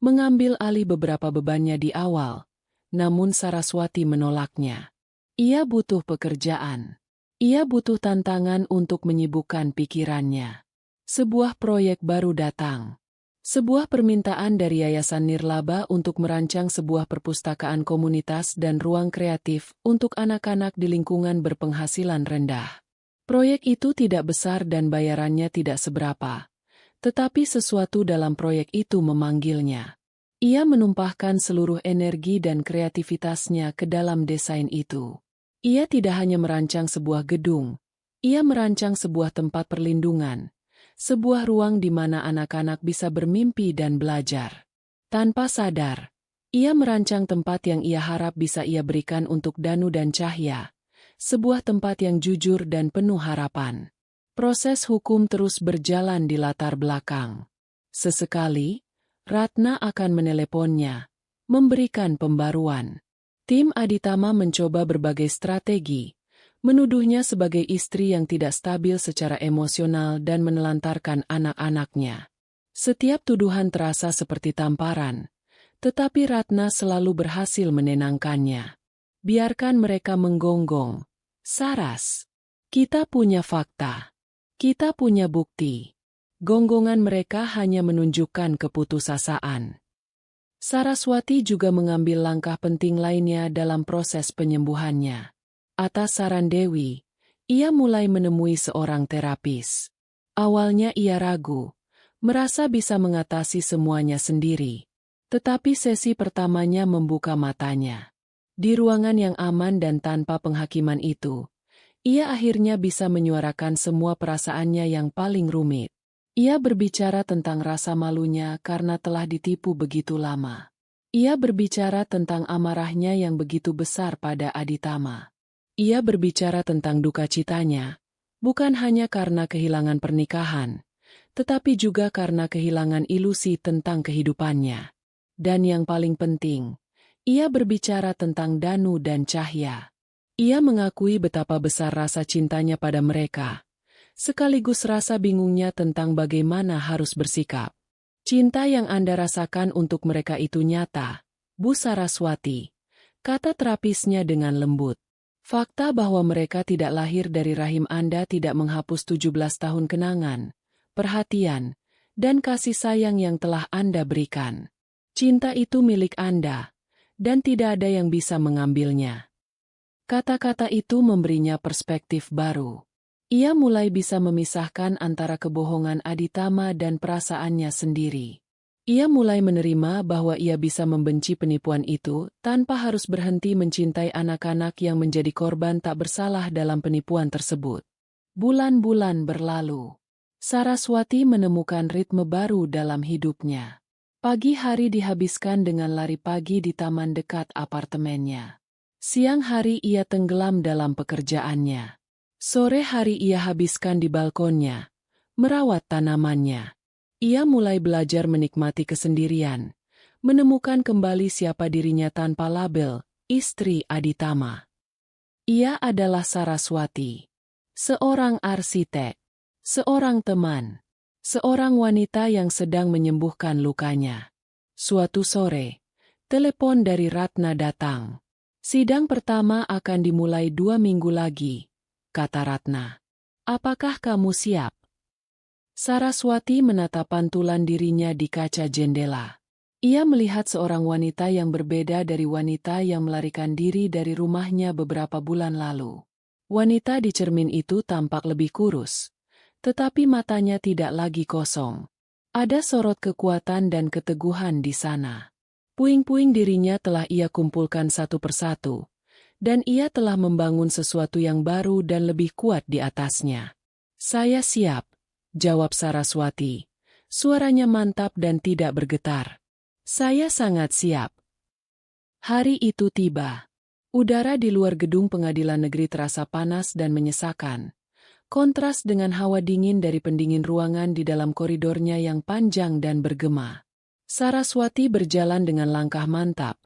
mengambil alih beberapa bebannya di awal, namun Saraswati menolaknya. Ia butuh pekerjaan. Ia butuh tantangan untuk menyibukkan pikirannya. Sebuah proyek baru datang. Sebuah permintaan dari Yayasan Nirlaba untuk merancang sebuah perpustakaan komunitas dan ruang kreatif untuk anak-anak di lingkungan berpenghasilan rendah. Proyek itu tidak besar dan bayarannya tidak seberapa. Tetapi sesuatu dalam proyek itu memanggilnya. Ia menumpahkan seluruh energi dan kreativitasnya ke dalam desain itu. Ia tidak hanya merancang sebuah gedung, ia merancang sebuah tempat perlindungan, sebuah ruang di mana anak-anak bisa bermimpi dan belajar. Tanpa sadar, ia merancang tempat yang ia harap bisa ia berikan untuk Danu dan Cahya, sebuah tempat yang jujur dan penuh harapan. Proses hukum terus berjalan di latar belakang. Sesekali, Ratna akan meneleponnya, memberikan pembaruan. Tim Aditama mencoba berbagai strategi, menuduhnya sebagai istri yang tidak stabil secara emosional dan menelantarkan anak-anaknya. Setiap tuduhan terasa seperti tamparan, tetapi Ratna selalu berhasil menenangkannya. Biarkan mereka menggonggong. Saras, kita punya fakta. Kita punya bukti. Gonggongan mereka hanya menunjukkan keputusasaan. Saraswati juga mengambil langkah penting lainnya dalam proses penyembuhannya. Atas saran Dewi, ia mulai menemui seorang terapis. Awalnya ia ragu, merasa bisa mengatasi semuanya sendiri. Tetapi sesi pertamanya membuka matanya. Di ruangan yang aman dan tanpa penghakiman itu, ia akhirnya bisa menyuarakan semua perasaannya yang paling rumit. Ia berbicara tentang rasa malunya karena telah ditipu begitu lama. Ia berbicara tentang amarahnya yang begitu besar pada Aditama. Ia berbicara tentang duka citanya, bukan hanya karena kehilangan pernikahan, tetapi juga karena kehilangan ilusi tentang kehidupannya. Dan yang paling penting, ia berbicara tentang Danu dan Cahya. Ia mengakui betapa besar rasa cintanya pada mereka, sekaligus rasa bingungnya tentang bagaimana harus bersikap. Cinta yang Anda rasakan untuk mereka itu nyata, Bu Saraswati, kata terapisnya dengan lembut. Fakta bahwa mereka tidak lahir dari rahim Anda tidak menghapus 17 tahun kenangan, perhatian, dan kasih sayang yang telah Anda berikan. Cinta itu milik Anda, dan tidak ada yang bisa mengambilnya. Kata-kata itu memberinya perspektif baru. Ia mulai bisa memisahkan antara kebohongan Aditama dan perasaannya sendiri. Ia mulai menerima bahwa ia bisa membenci penipuan itu tanpa harus berhenti mencintai anak-anak yang menjadi korban tak bersalah dalam penipuan tersebut. Bulan-bulan berlalu. Saraswati menemukan ritme baru dalam hidupnya. Pagi hari dihabiskan dengan lari pagi di taman dekat apartemennya. Siang hari ia tenggelam dalam pekerjaannya. Sore hari ia habiskan di balkonnya, merawat tanamannya. Ia mulai belajar menikmati kesendirian, menemukan kembali siapa dirinya tanpa label, istri Aditama. Ia adalah Saraswati, seorang arsitek, seorang teman, seorang wanita yang sedang menyembuhkan lukanya. Suatu sore, telepon dari Ratna datang. Sidang pertama akan dimulai 2 minggu lagi, kata Ratna. Apakah kamu siap? Saraswati menatap pantulan dirinya di kaca jendela. Ia melihat seorang wanita yang berbeda dari wanita yang melarikan diri dari rumahnya beberapa bulan lalu. Wanita di cermin itu tampak lebih kurus, tetapi matanya tidak lagi kosong. Ada sorot kekuatan dan keteguhan di sana. Puing-puing dirinya telah ia kumpulkan satu persatu, dan ia telah membangun sesuatu yang baru dan lebih kuat di atasnya. Saya siap, jawab Saraswati. Suaranya mantap dan tidak bergetar. Saya sangat siap. Hari itu tiba. Udara di luar gedung pengadilan negeri terasa panas dan menyesakan. Kontras dengan hawa dingin dari pendingin ruangan di dalam koridornya yang panjang dan bergema. Saraswati berjalan dengan langkah mantap,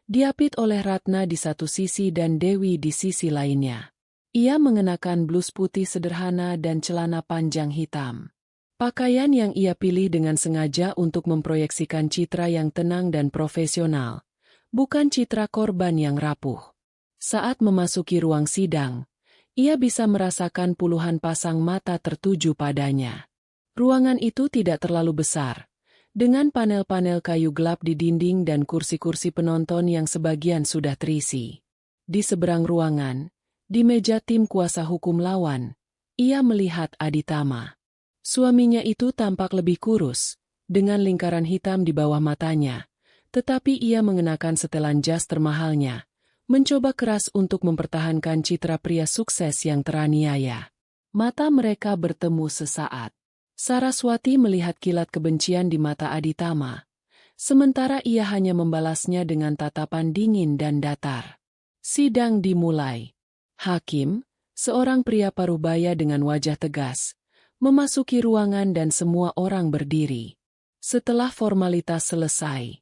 diapit oleh Ratna di satu sisi dan Dewi di sisi lainnya. Ia mengenakan blus putih sederhana dan celana panjang hitam. Pakaian yang ia pilih dengan sengaja untuk memproyeksikan citra yang tenang dan profesional, bukan citra korban yang rapuh. Saat memasuki ruang sidang, ia bisa merasakan puluhan pasang mata tertuju padanya. Ruangan itu tidak terlalu besar, dengan panel-panel kayu gelap di dinding dan kursi-kursi penonton yang sebagian sudah terisi. Di seberang ruangan, di meja tim kuasa hukum lawan, Ia melihat Aditama. Suaminya itu tampak lebih kurus, dengan lingkaran hitam di bawah matanya, tetapi ia mengenakan setelan jas termahalnya, mencoba keras untuk mempertahankan citra pria sukses yang teraniaya. Mata mereka bertemu sesaat. Saraswati melihat kilat kebencian di mata Aditama, sementara ia hanya membalasnya dengan tatapan dingin dan datar. Sidang dimulai. Hakim, seorang pria parubaya dengan wajah tegas, memasuki ruangan dan semua orang berdiri. Setelah formalitas selesai,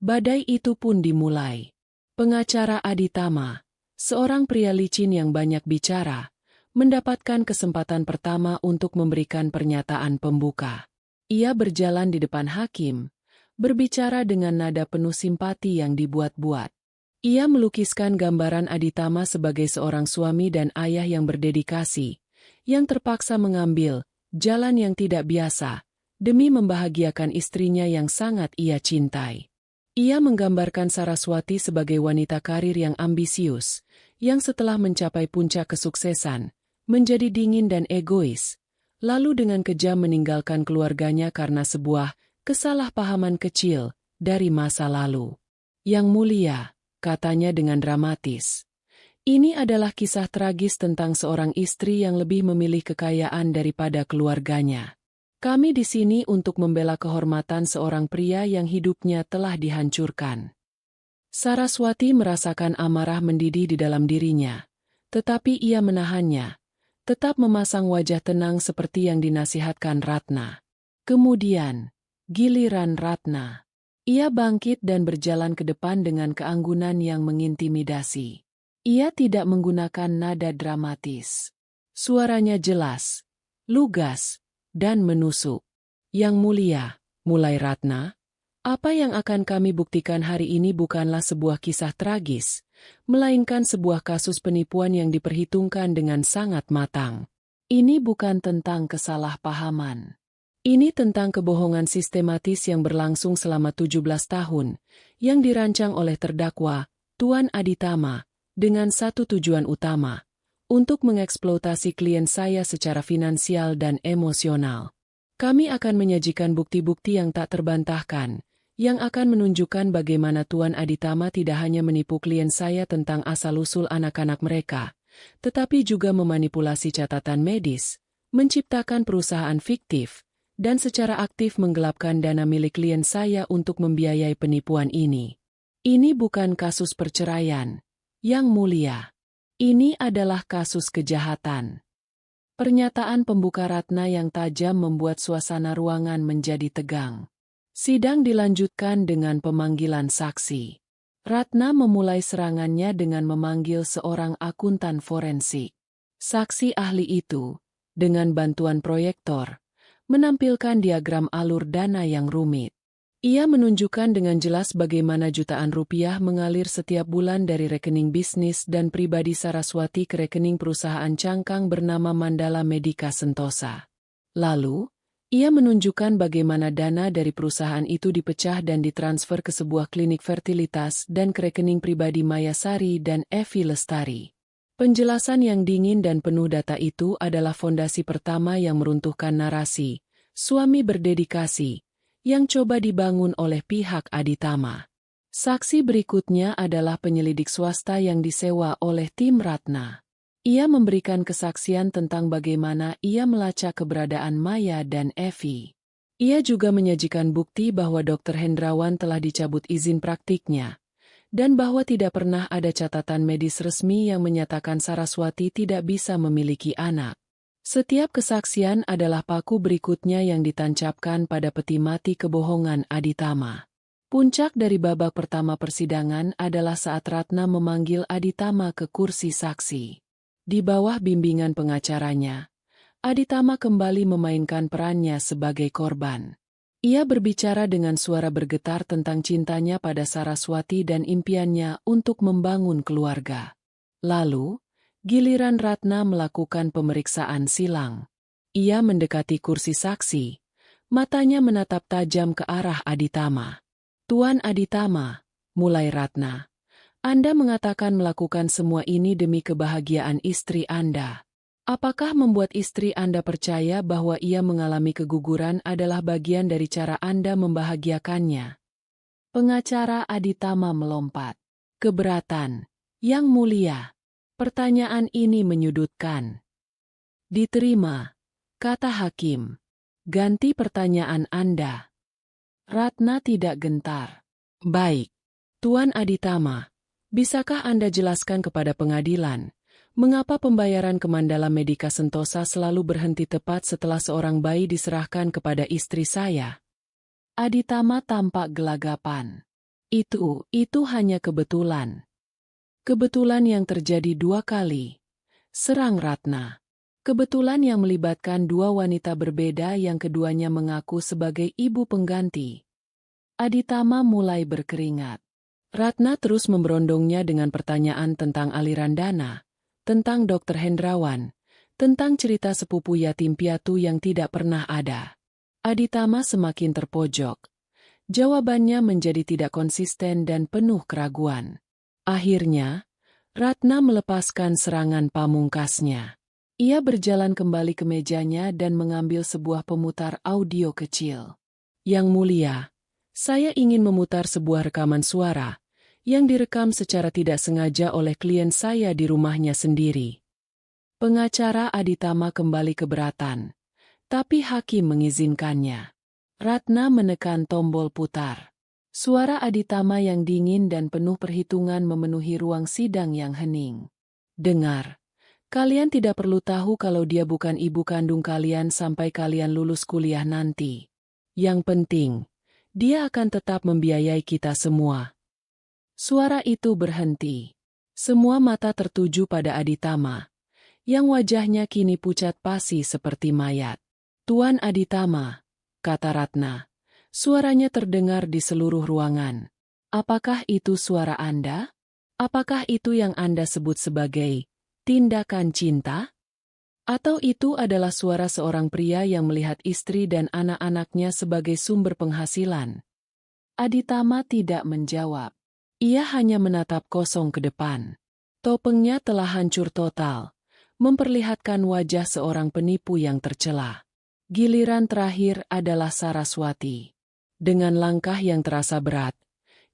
badai itu pun dimulai. Pengacara Aditama, seorang pria licin yang banyak bicara, mendapatkan kesempatan pertama untuk memberikan pernyataan pembuka. Ia berjalan di depan hakim, berbicara dengan nada penuh simpati yang dibuat-buat. Ia melukiskan gambaran Aditama sebagai seorang suami dan ayah yang berdedikasi, yang terpaksa mengambil jalan yang tidak biasa, demi membahagiakan istrinya yang sangat ia cintai. Ia menggambarkan Saraswati sebagai wanita karir yang ambisius, yang setelah mencapai puncak kesuksesan, menjadi dingin dan egois, lalu dengan kejam meninggalkan keluarganya karena sebuah kesalahpahaman kecil dari masa lalu. Yang mulia, katanya dengan dramatis, ini adalah kisah tragis tentang seorang istri yang lebih memilih kekayaan daripada keluarganya. Kami di sini untuk membela kehormatan seorang pria yang hidupnya telah dihancurkan. Saraswati merasakan amarah mendidih di dalam dirinya, tetapi ia menahannya, tetap memasang wajah tenang seperti yang dinasihatkan Ratna. Kemudian, giliran Ratna. Ia bangkit dan berjalan ke depan dengan keanggunan yang mengintimidasi. Ia tidak menggunakan nada dramatis. Suaranya jelas, lugas, dan menusuk. Yang mulia, mulai Ratna, apa yang akan kami buktikan hari ini bukanlah sebuah kisah tragis, melainkan sebuah kasus penipuan yang diperhitungkan dengan sangat matang. Ini bukan tentang kesalahpahaman. Ini tentang kebohongan sistematis yang berlangsung selama 17 tahun, yang dirancang oleh terdakwa, Tuan Aditama, dengan satu tujuan utama, untuk mengeksploitasi klien saya secara finansial dan emosional. Kami akan menyajikan bukti-bukti yang tak terbantahkan, yang akan menunjukkan bagaimana Tuan Aditama tidak hanya menipu klien saya tentang asal-usul anak-anak mereka, tetapi juga memanipulasi catatan medis, menciptakan perusahaan fiktif, dan secara aktif menggelapkan dana milik klien saya untuk membiayai penipuan ini. Ini bukan kasus perceraian, Yang Mulia. Ini adalah kasus kejahatan. Pernyataan pembuka Ratna yang tajam membuat suasana ruangan menjadi tegang. Sidang dilanjutkan dengan pemanggilan saksi. Ratna memulai serangannya dengan memanggil seorang akuntan forensik. Saksi ahli itu, dengan bantuan proyektor, menampilkan diagram alur dana yang rumit. Ia menunjukkan dengan jelas bagaimana jutaan rupiah mengalir setiap bulan dari rekening bisnis dan pribadi Saraswati ke rekening perusahaan cangkang bernama Mandala Medica Sentosa. Lalu, ia menunjukkan bagaimana dana dari perusahaan itu dipecah dan ditransfer ke sebuah klinik fertilitas dan ke rekening pribadi Mayasari dan Evi Lestari. Penjelasan yang dingin dan penuh data itu adalah fondasi pertama yang meruntuhkan narasi suami berdedikasi yang coba dibangun oleh pihak Aditama. Saksi berikutnya adalah penyelidik swasta yang disewa oleh tim Ratna. Ia memberikan kesaksian tentang bagaimana ia melacak keberadaan Maya dan Evi. Ia juga menyajikan bukti bahwa Dr. Hendrawan telah dicabut izin praktiknya, dan bahwa tidak pernah ada catatan medis resmi yang menyatakan Saraswati tidak bisa memiliki anak. Setiap kesaksian adalah paku berikutnya yang ditancapkan pada peti mati kebohongan Aditama. Puncak dari babak pertama persidangan adalah saat Ratna memanggil Aditama ke kursi saksi. Di bawah bimbingan pengacaranya, Aditama kembali memainkan perannya sebagai korban. Ia berbicara dengan suara bergetar tentang cintanya pada Saraswati dan impiannya untuk membangun keluarga. Lalu, giliran Ratna melakukan pemeriksaan silang. Ia mendekati kursi saksi, matanya menatap tajam ke arah Aditama. Tuan Aditama, mulai Ratna, Anda mengatakan melakukan semua ini demi kebahagiaan istri Anda. Apakah membuat istri Anda percaya bahwa ia mengalami keguguran adalah bagian dari cara Anda membahagiakannya? Pengacara Aditama melompat. Keberatan. Yang mulia. Pertanyaan ini menyudutkan. Diterima, kata hakim. Ganti pertanyaan Anda. Ratna tidak gentar. Baik. Tuan Aditama, bisakah Anda jelaskan kepada pengadilan, mengapa pembayaran ke Mandala Medika Sentosa selalu berhenti tepat setelah seorang bayi diserahkan kepada istri saya? Aditama tampak gelagapan. Itu hanya kebetulan. Kebetulan yang terjadi 2 kali. Serang Ratna. Kebetulan yang melibatkan 2 wanita berbeda yang keduanya mengaku sebagai ibu pengganti. Aditama mulai berkeringat. Ratna terus memberondongnya dengan pertanyaan tentang aliran dana, tentang Dr. Hendrawan, tentang cerita sepupu yatim piatu yang tidak pernah ada. Aditama semakin terpojok. Jawabannya menjadi tidak konsisten dan penuh keraguan. Akhirnya, Ratna melepaskan serangan pamungkasnya. Ia berjalan kembali ke mejanya dan mengambil sebuah pemutar audio kecil. Yang mulia, saya ingin memutar sebuah rekaman suara yang direkam secara tidak sengaja oleh klien saya di rumahnya sendiri. Pengacara Aditama kembali keberatan. Tapi hakim mengizinkannya. Ratna menekan tombol putar. Suara Aditama yang dingin dan penuh perhitungan memenuhi ruang sidang yang hening. Dengar, kalian tidak perlu tahu kalau dia bukan ibu kandung kalian sampai kalian lulus kuliah nanti. Yang penting, dia akan tetap membiayai kita semua. Suara itu berhenti. Semua mata tertuju pada Aditama, yang wajahnya kini pucat pasi seperti mayat. Tuan Aditama, kata Ratna. Suaranya terdengar di seluruh ruangan. Apakah itu suara Anda? Apakah itu yang Anda sebut sebagai tindakan cinta? Atau itu adalah suara seorang pria yang melihat istri dan anak-anaknya sebagai sumber penghasilan? Aditama tidak menjawab. Ia hanya menatap kosong ke depan. Topengnya telah hancur total, memperlihatkan wajah seorang penipu yang tercela. Giliran terakhir adalah Saraswati. Dengan langkah yang terasa berat,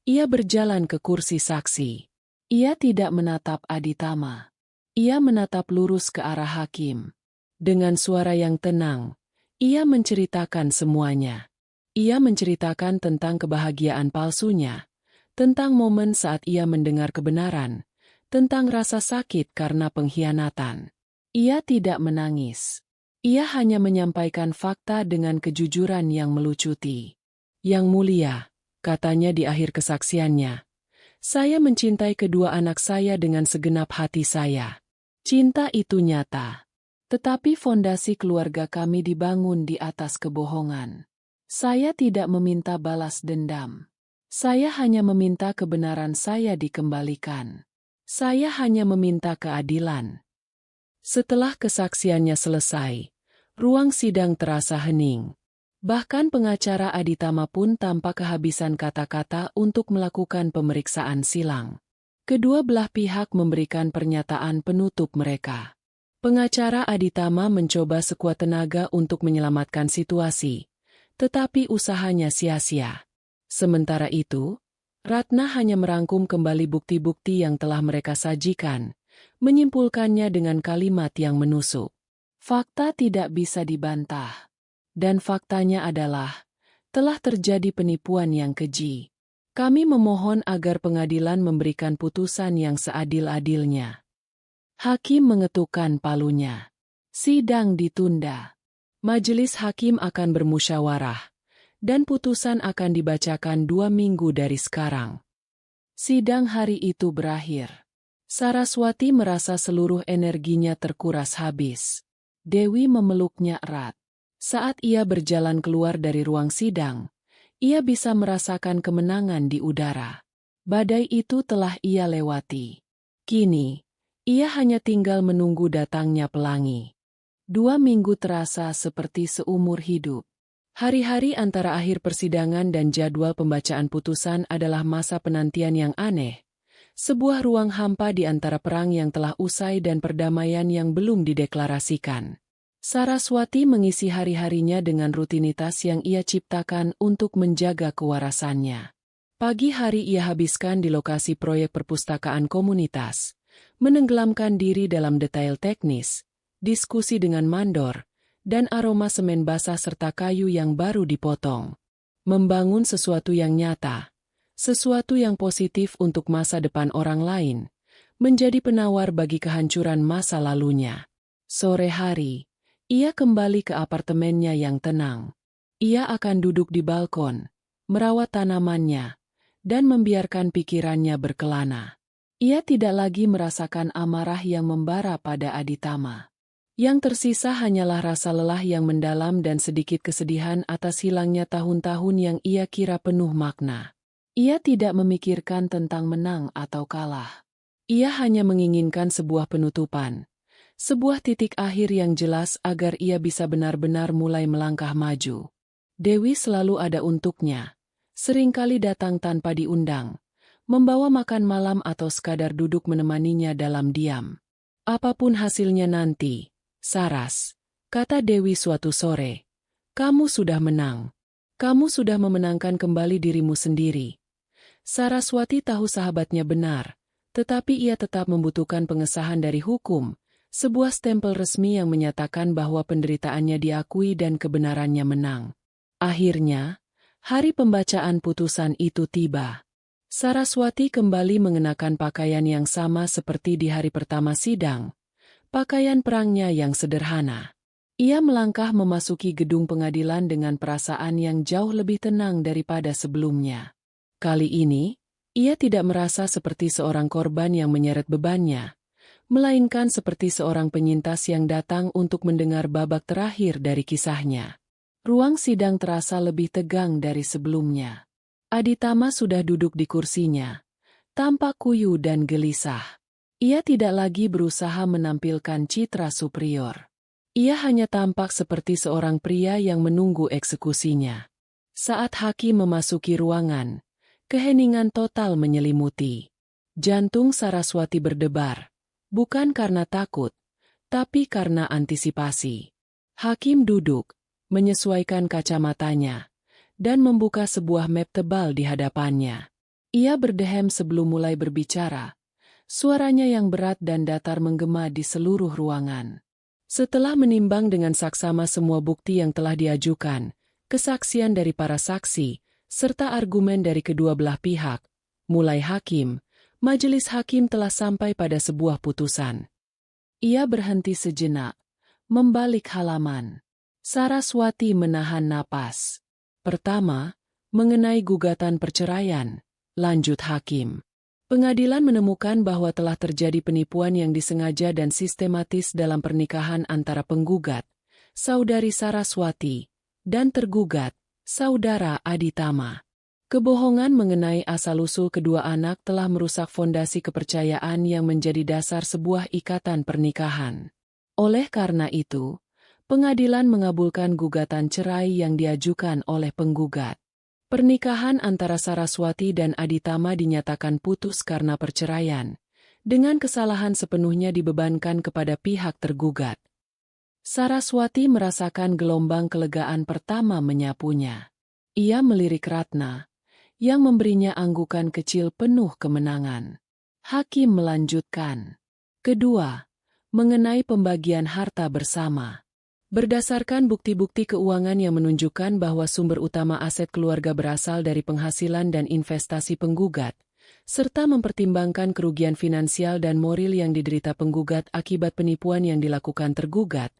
ia berjalan ke kursi saksi. Ia tidak menatap Aditama. Ia menatap lurus ke arah hakim. Dengan suara yang tenang, ia menceritakan semuanya. Ia menceritakan tentang kebahagiaan palsunya, tentang momen saat ia mendengar kebenaran, tentang rasa sakit karena pengkhianatan. Ia tidak menangis. Ia hanya menyampaikan fakta dengan kejujuran yang melucuti. Yang mulia, katanya di akhir kesaksiannya, saya mencintai kedua anak saya dengan segenap hati saya. Cinta itu nyata. Tetapi fondasi keluarga kami dibangun di atas kebohongan. Saya tidak meminta balas dendam. Saya hanya meminta kebenaran saya dikembalikan. Saya hanya meminta keadilan. Setelah kesaksiannya selesai, ruang sidang terasa hening. Bahkan pengacara Aditama pun tampak kehabisan kata-kata untuk melakukan pemeriksaan silang. Kedua belah pihak memberikan pernyataan penutup mereka. Pengacara Aditama mencoba sekuat tenaga untuk menyelamatkan situasi, tetapi usahanya sia-sia. Sementara itu, Ratna hanya merangkum kembali bukti-bukti yang telah mereka sajikan, menyimpulkannya dengan kalimat yang menusuk. Fakta tidak bisa dibantah. Dan faktanya adalah, telah terjadi penipuan yang keji. Kami memohon agar pengadilan memberikan putusan yang seadil-adilnya. Hakim mengetukkan palunya. Sidang ditunda. Majelis hakim akan bermusyawarah, dan putusan akan dibacakan 2 minggu dari sekarang. Sidang hari itu berakhir. Saraswati merasa seluruh energinya terkuras habis. Dewi memeluknya erat. Saat ia berjalan keluar dari ruang sidang, ia bisa merasakan kemenangan di udara. Badai itu telah ia lewati. Kini, ia hanya tinggal menunggu datangnya pelangi. 2 minggu terasa seperti seumur hidup. Hari-hari antara akhir persidangan dan jadwal pembacaan putusan adalah masa penantian yang aneh, Sebuah ruang hampa di antara perang yang telah usai dan perdamaian yang belum dideklarasikan. Saraswati mengisi hari-harinya dengan rutinitas yang ia ciptakan untuk menjaga kewarasannya. Pagi hari ia habiskan di lokasi proyek perpustakaan komunitas, menenggelamkan diri dalam detail teknis, diskusi dengan mandor, dan aroma semen basah serta kayu yang baru dipotong. Membangun sesuatu yang nyata, sesuatu yang positif untuk masa depan orang lain, menjadi penawar bagi kehancuran masa lalunya. Sore hari, ia kembali ke apartemennya yang tenang. Ia akan duduk di balkon, merawat tanamannya, dan membiarkan pikirannya berkelana. Ia tidak lagi merasakan amarah yang membara pada Aditama. Yang tersisa hanyalah rasa lelah yang mendalam dan sedikit kesedihan atas hilangnya tahun-tahun yang ia kira penuh makna. Ia tidak memikirkan tentang menang atau kalah. Ia hanya menginginkan sebuah penutupan, sebuah titik akhir yang jelas agar ia bisa benar-benar mulai melangkah maju. Dewi selalu ada untuknya. Seringkali datang tanpa diundang, membawa makan malam atau sekadar duduk menemaninya dalam diam. Apapun hasilnya nanti, Saras, kata Dewi suatu sore, kamu sudah menang. Kamu sudah memenangkan kembali dirimu sendiri. Saraswati tahu sahabatnya benar, tetapi ia tetap membutuhkan pengesahan dari hukum, sebuah stempel resmi yang menyatakan bahwa penderitaannya diakui dan kebenarannya menang. Akhirnya, hari pembacaan putusan itu tiba. Saraswati kembali mengenakan pakaian yang sama seperti di hari pertama sidang, pakaian perangnya yang sederhana. Ia melangkah memasuki gedung pengadilan dengan perasaan yang jauh lebih tenang daripada sebelumnya. Kali ini, ia tidak merasa seperti seorang korban yang menyeret bebannya, melainkan seperti seorang penyintas yang datang untuk mendengar babak terakhir dari kisahnya. Ruang sidang terasa lebih tegang dari sebelumnya. Aditama sudah duduk di kursinya, tampak kuyu dan gelisah. Ia tidak lagi berusaha menampilkan citra superior. Ia hanya tampak seperti seorang pria yang menunggu eksekusinya. Saat hakim memasuki ruangan, keheningan total menyelimuti. Jantung Saraswati berdebar, bukan karena takut, tapi karena antisipasi. Hakim duduk, menyesuaikan kacamatanya, dan membuka sebuah map tebal di hadapannya. Ia berdehem sebelum mulai berbicara. Suaranya yang berat dan datar menggema di seluruh ruangan. Setelah menimbang dengan saksama semua bukti yang telah diajukan, kesaksian dari para saksi, serta argumen dari kedua belah pihak, mulai hakim, majelis hakim telah sampai pada sebuah putusan. Ia berhenti sejenak, membalik halaman. Saraswati menahan napas. Pertama, mengenai gugatan perceraian, lanjut hakim. Pengadilan menemukan bahwa telah terjadi penipuan yang disengaja dan sistematis dalam pernikahan antara penggugat, saudari Saraswati, dan tergugat, saudara Aditama. Kebohongan mengenai asal-usul kedua anak telah merusak fondasi kepercayaan yang menjadi dasar sebuah ikatan pernikahan. Oleh karena itu, pengadilan mengabulkan gugatan cerai yang diajukan oleh penggugat. Pernikahan antara Saraswati dan Aditama dinyatakan putus karena perceraian, dengan kesalahan sepenuhnya dibebankan kepada pihak tergugat. Saraswati merasakan gelombang kelegaan pertama menyapunya. Ia melirik Ratna, yang memberinya anggukan kecil penuh kemenangan. Hakim melanjutkan. Kedua, mengenai pembagian harta bersama. Berdasarkan bukti-bukti keuangan yang menunjukkan bahwa sumber utama aset keluarga berasal dari penghasilan dan investasi penggugat, serta mempertimbangkan kerugian finansial dan moral yang diderita penggugat akibat penipuan yang dilakukan tergugat,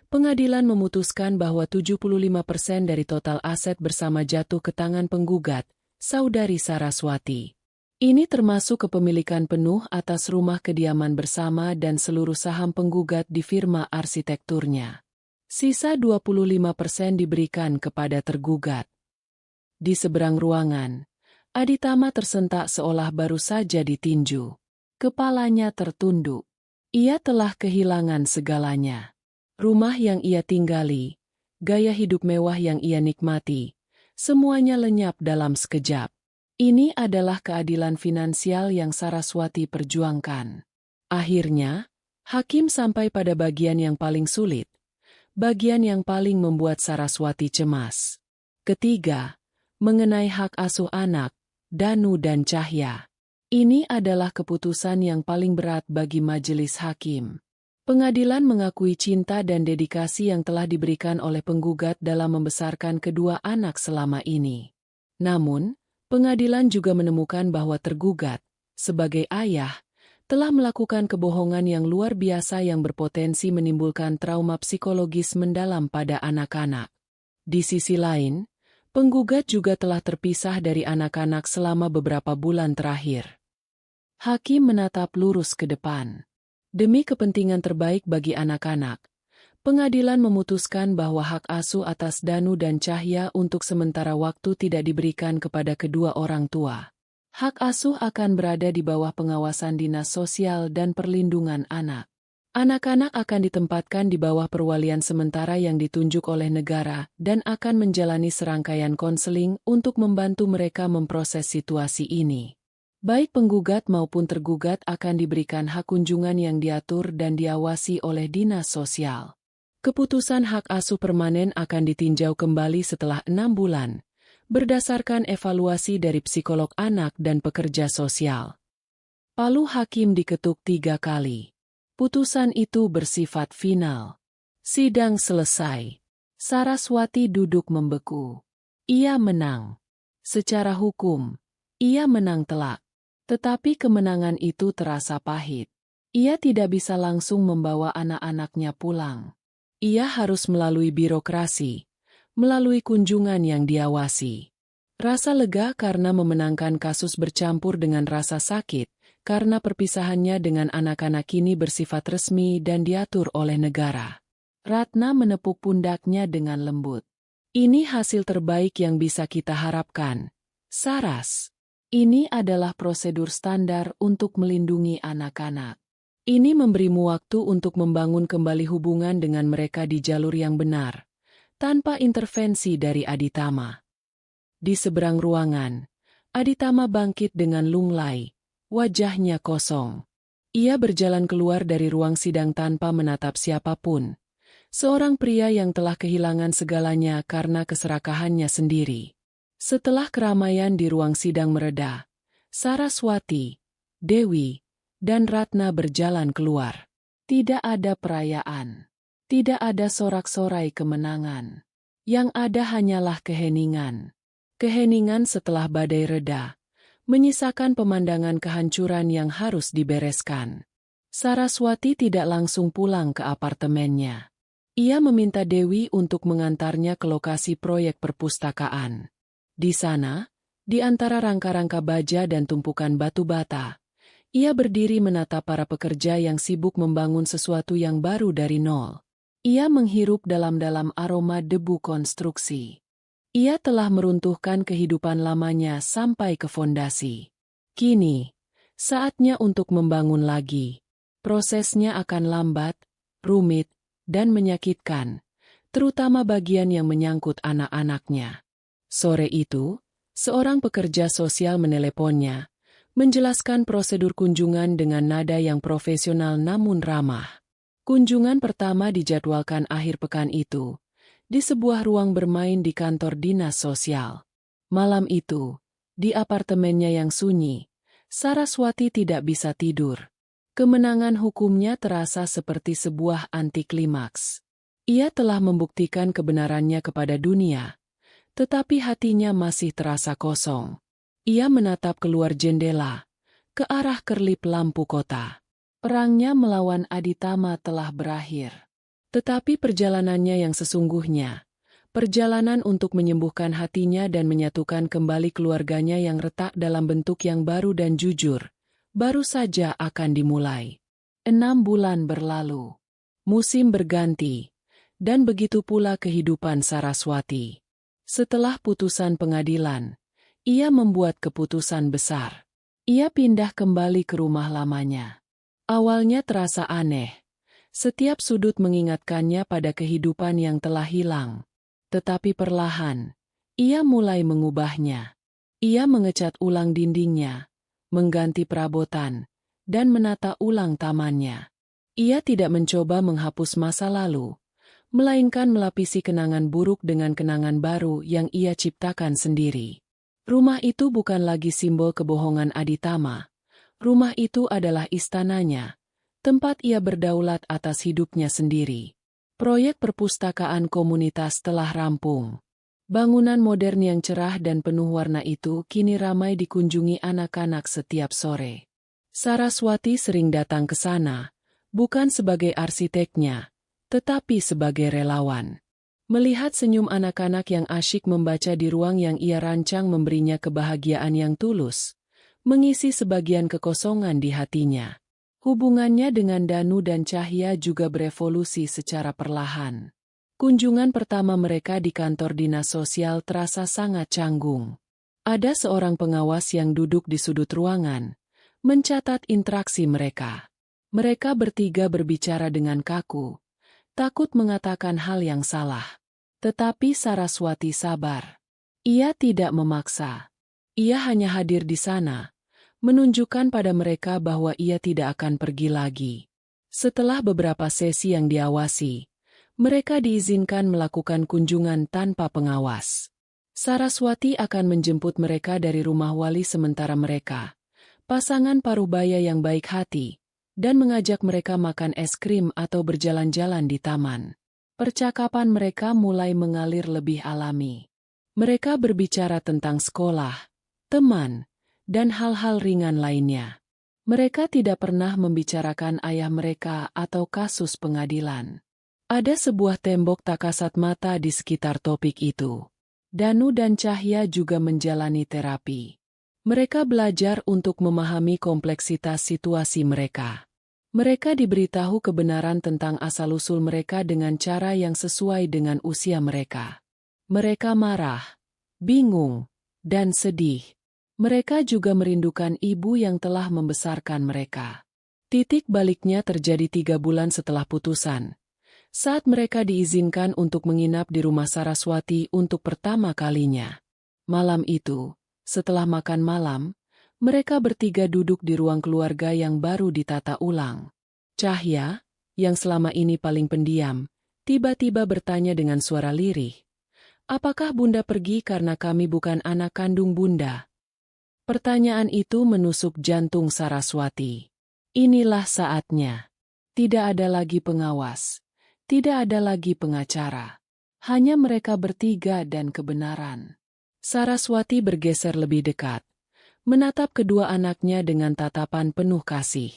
pengadilan memutuskan bahwa 75% dari total aset bersama jatuh ke tangan penggugat, saudari Saraswati. Ini termasuk kepemilikan penuh atas rumah kediaman bersama dan seluruh saham penggugat di firma arsitekturnya. Sisa 25% diberikan kepada tergugat. Di seberang ruangan, Aditama tersentak seolah baru saja ditinju. Kepalanya tertunduk. Ia telah kehilangan segalanya. Rumah yang ia tinggali, gaya hidup mewah yang ia nikmati, semuanya lenyap dalam sekejap. Ini adalah keadilan finansial yang Saraswati perjuangkan. Akhirnya, hakim sampai pada bagian yang paling sulit, bagian yang paling membuat Saraswati cemas. Ketiga, mengenai hak asuh anak, Danu dan Cahya. Ini adalah keputusan yang paling berat bagi majelis hakim. Pengadilan mengakui cinta dan dedikasi yang telah diberikan oleh penggugat dalam membesarkan kedua anak selama ini. Namun, pengadilan juga menemukan bahwa tergugat, sebagai ayah, telah melakukan kebohongan yang luar biasa yang berpotensi menimbulkan trauma psikologis mendalam pada anak-anak. Di sisi lain, penggugat juga telah terpisah dari anak-anak selama beberapa bulan terakhir. Hakim menatap lurus ke depan. Demi kepentingan terbaik bagi anak-anak, pengadilan memutuskan bahwa hak asuh atas Danu dan Cahya untuk sementara waktu tidak diberikan kepada kedua orang tua. Hak asuh akan berada di bawah pengawasan Dinas Sosial dan Perlindungan Anak. Anak-anak akan ditempatkan di bawah perwalian sementara yang ditunjuk oleh negara dan akan menjalani serangkaian konseling untuk membantu mereka memproses situasi ini. Baik penggugat maupun tergugat akan diberikan hak kunjungan yang diatur dan diawasi oleh Dinas Sosial. Keputusan hak asuh permanen akan ditinjau kembali setelah 6 bulan, berdasarkan evaluasi dari psikolog anak dan pekerja sosial. Palu hakim diketuk 3 kali. Putusan itu bersifat final. Sidang selesai. Saraswati duduk membeku. Ia menang. Secara hukum, ia menang telak. Tetapi kemenangan itu terasa pahit. Ia tidak bisa langsung membawa anak-anaknya pulang. Ia harus melalui birokrasi, melalui kunjungan yang diawasi. Rasa lega karena memenangkan kasus bercampur dengan rasa sakit, karena perpisahannya dengan anak-anak kini bersifat resmi dan diatur oleh negara. Ratna menepuk pundaknya dengan lembut. Ini hasil terbaik yang bisa kita harapkan, Saras. Ini adalah prosedur standar untuk melindungi anak-anak. Ini memberimu waktu untuk membangun kembali hubungan dengan mereka di jalur yang benar, tanpa intervensi dari Aditama. Di seberang ruangan, Aditama bangkit dengan lunglai, wajahnya kosong. Ia berjalan keluar dari ruang sidang tanpa menatap siapapun. Seorang pria yang telah kehilangan segalanya karena keserakahannya sendiri. Setelah keramaian di ruang sidang mereda, Saraswati, Dewi, dan Ratna berjalan keluar. Tidak ada perayaan. Tidak ada sorak-sorai kemenangan. Yang ada hanyalah keheningan. Keheningan setelah badai reda, menyisakan pemandangan kehancuran yang harus dibereskan. Saraswati tidak langsung pulang ke apartemennya. Ia meminta Dewi untuk mengantarnya ke lokasi proyek perpustakaan. Di sana, di antara rangka-rangka baja dan tumpukan batu bata, ia berdiri menatap para pekerja yang sibuk membangun sesuatu yang baru dari nol. Ia menghirup dalam-dalam aroma debu konstruksi. Ia telah meruntuhkan kehidupan lamanya sampai ke fondasi. Kini, saatnya untuk membangun lagi. Prosesnya akan lambat, rumit, dan menyakitkan, terutama bagian yang menyangkut anak-anaknya. Sore itu, seorang pekerja sosial meneleponnya, menjelaskan prosedur kunjungan dengan nada yang profesional namun ramah. Kunjungan pertama dijadwalkan akhir pekan itu, di sebuah ruang bermain di kantor dinas sosial. Malam itu, di apartemennya yang sunyi, Saraswati tidak bisa tidur. Kemenangan hukumnya terasa seperti sebuah antiklimaks. Ia telah membuktikan kebenarannya kepada dunia, tetapi hatinya masih terasa kosong. Ia menatap keluar jendela, ke arah kerlip lampu kota. Perangnya melawan Aditama telah berakhir. Tetapi perjalanannya yang sesungguhnya, perjalanan untuk menyembuhkan hatinya dan menyatukan kembali keluarganya yang retak dalam bentuk yang baru dan jujur, baru saja akan dimulai. 6 bulan berlalu. Musim berganti, dan begitu pula kehidupan Saraswati. Setelah putusan pengadilan, ia membuat keputusan besar. Ia pindah kembali ke rumah lamanya. Awalnya terasa aneh. Setiap sudut mengingatkannya pada kehidupan yang telah hilang. Tetapi perlahan, ia mulai mengubahnya. Ia mengecat ulang dindingnya, mengganti perabotan, dan menata ulang tamannya. Ia tidak mencoba menghapus masa lalu, melainkan melapisi kenangan buruk dengan kenangan baru yang ia ciptakan sendiri. Rumah itu bukan lagi simbol kebohongan Aditama. Rumah itu adalah istananya, tempat ia berdaulat atas hidupnya sendiri. Proyek perpustakaan komunitas telah rampung. Bangunan modern yang cerah dan penuh warna itu kini ramai dikunjungi anak-anak setiap sore. Saraswati sering datang ke sana, bukan sebagai arsiteknya, tetapi sebagai relawan. Melihat senyum anak-anak yang asyik membaca di ruang yang ia rancang memberinya kebahagiaan yang tulus, mengisi sebagian kekosongan di hatinya. Hubungannya dengan Danu dan Cahya juga berevolusi secara perlahan. Kunjungan pertama mereka di kantor dinas sosial terasa sangat canggung. Ada seorang pengawas yang duduk di sudut ruangan, mencatat interaksi mereka. Mereka bertiga berbicara dengan kaku, takut mengatakan hal yang salah. Tetapi Saraswati sabar. Ia tidak memaksa. Ia hanya hadir di sana, menunjukkan pada mereka bahwa ia tidak akan pergi lagi. Setelah beberapa sesi yang diawasi, mereka diizinkan melakukan kunjungan tanpa pengawas. Saraswati akan menjemput mereka dari rumah wali sementara mereka, pasangan parubaya yang baik hati, dan mengajak mereka makan es krim atau berjalan-jalan di taman. Percakapan mereka mulai mengalir lebih alami. Mereka berbicara tentang sekolah, teman, dan hal-hal ringan lainnya. Mereka tidak pernah membicarakan ayah mereka atau kasus pengadilan. Ada sebuah tembok tak kasat mata di sekitar topik itu. Danu dan Cahya juga menjalani terapi. Mereka belajar untuk memahami kompleksitas situasi mereka. Mereka diberitahu kebenaran tentang asal-usul mereka dengan cara yang sesuai dengan usia mereka. Mereka marah, bingung, dan sedih. Mereka juga merindukan ibu yang telah membesarkan mereka. Titik baliknya terjadi 3 bulan setelah putusan, saat mereka diizinkan untuk menginap di rumah Saraswati untuk pertama kalinya. Malam itu, setelah makan malam, mereka bertiga duduk di ruang keluarga yang baru ditata ulang. Cahya, yang selama ini paling pendiam, tiba-tiba bertanya dengan suara lirih, "Apakah Bunda pergi karena kami bukan anak kandung Bunda?" Pertanyaan itu menusuk jantung Saraswati. Inilah saatnya. Tidak ada lagi pengawas. Tidak ada lagi pengacara. Hanya mereka bertiga dan kebenaran. Saraswati bergeser lebih dekat, menatap kedua anaknya dengan tatapan penuh kasih.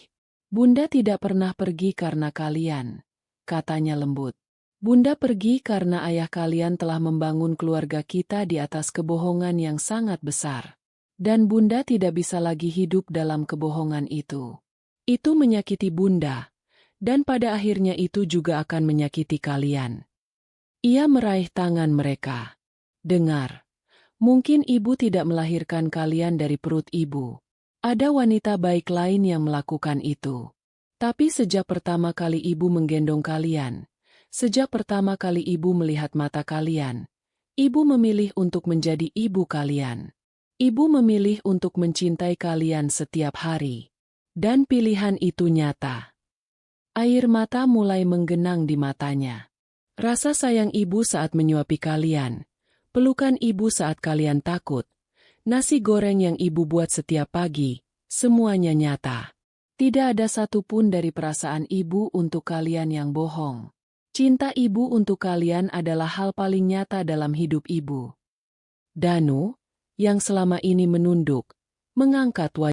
"Bunda tidak pernah pergi karena kalian," katanya lembut. "Bunda pergi karena ayah kalian telah membangun keluarga kita di atas kebohongan yang sangat besar. Dan Bunda tidak bisa lagi hidup dalam kebohongan itu. Itu menyakiti Bunda, dan pada akhirnya itu juga akan menyakiti kalian." Ia meraih tangan mereka. "Dengar, mungkin ibu tidak melahirkan kalian dari perut ibu. Ada wanita baik lain yang melakukan itu. Tapi sejak pertama kali ibu menggendong kalian, sejak pertama kali ibu melihat mata kalian, ibu memilih untuk menjadi ibu kalian. Ibu memilih untuk mencintai kalian setiap hari. Dan pilihan itu nyata." Air mata mulai menggenang di matanya. Rasa sayang ibu saat menyuapi kalian, pelukan ibu saat kalian takut, nasi goreng yang ibu buat setiap pagi, semuanya nyata. Tidak ada satupun dari perasaan ibu untuk kalian yang bohong. Cinta ibu untuk kalian adalah hal paling nyata dalam hidup ibu. Danu, yang selama ini menunduk, mengangkat wajahnya.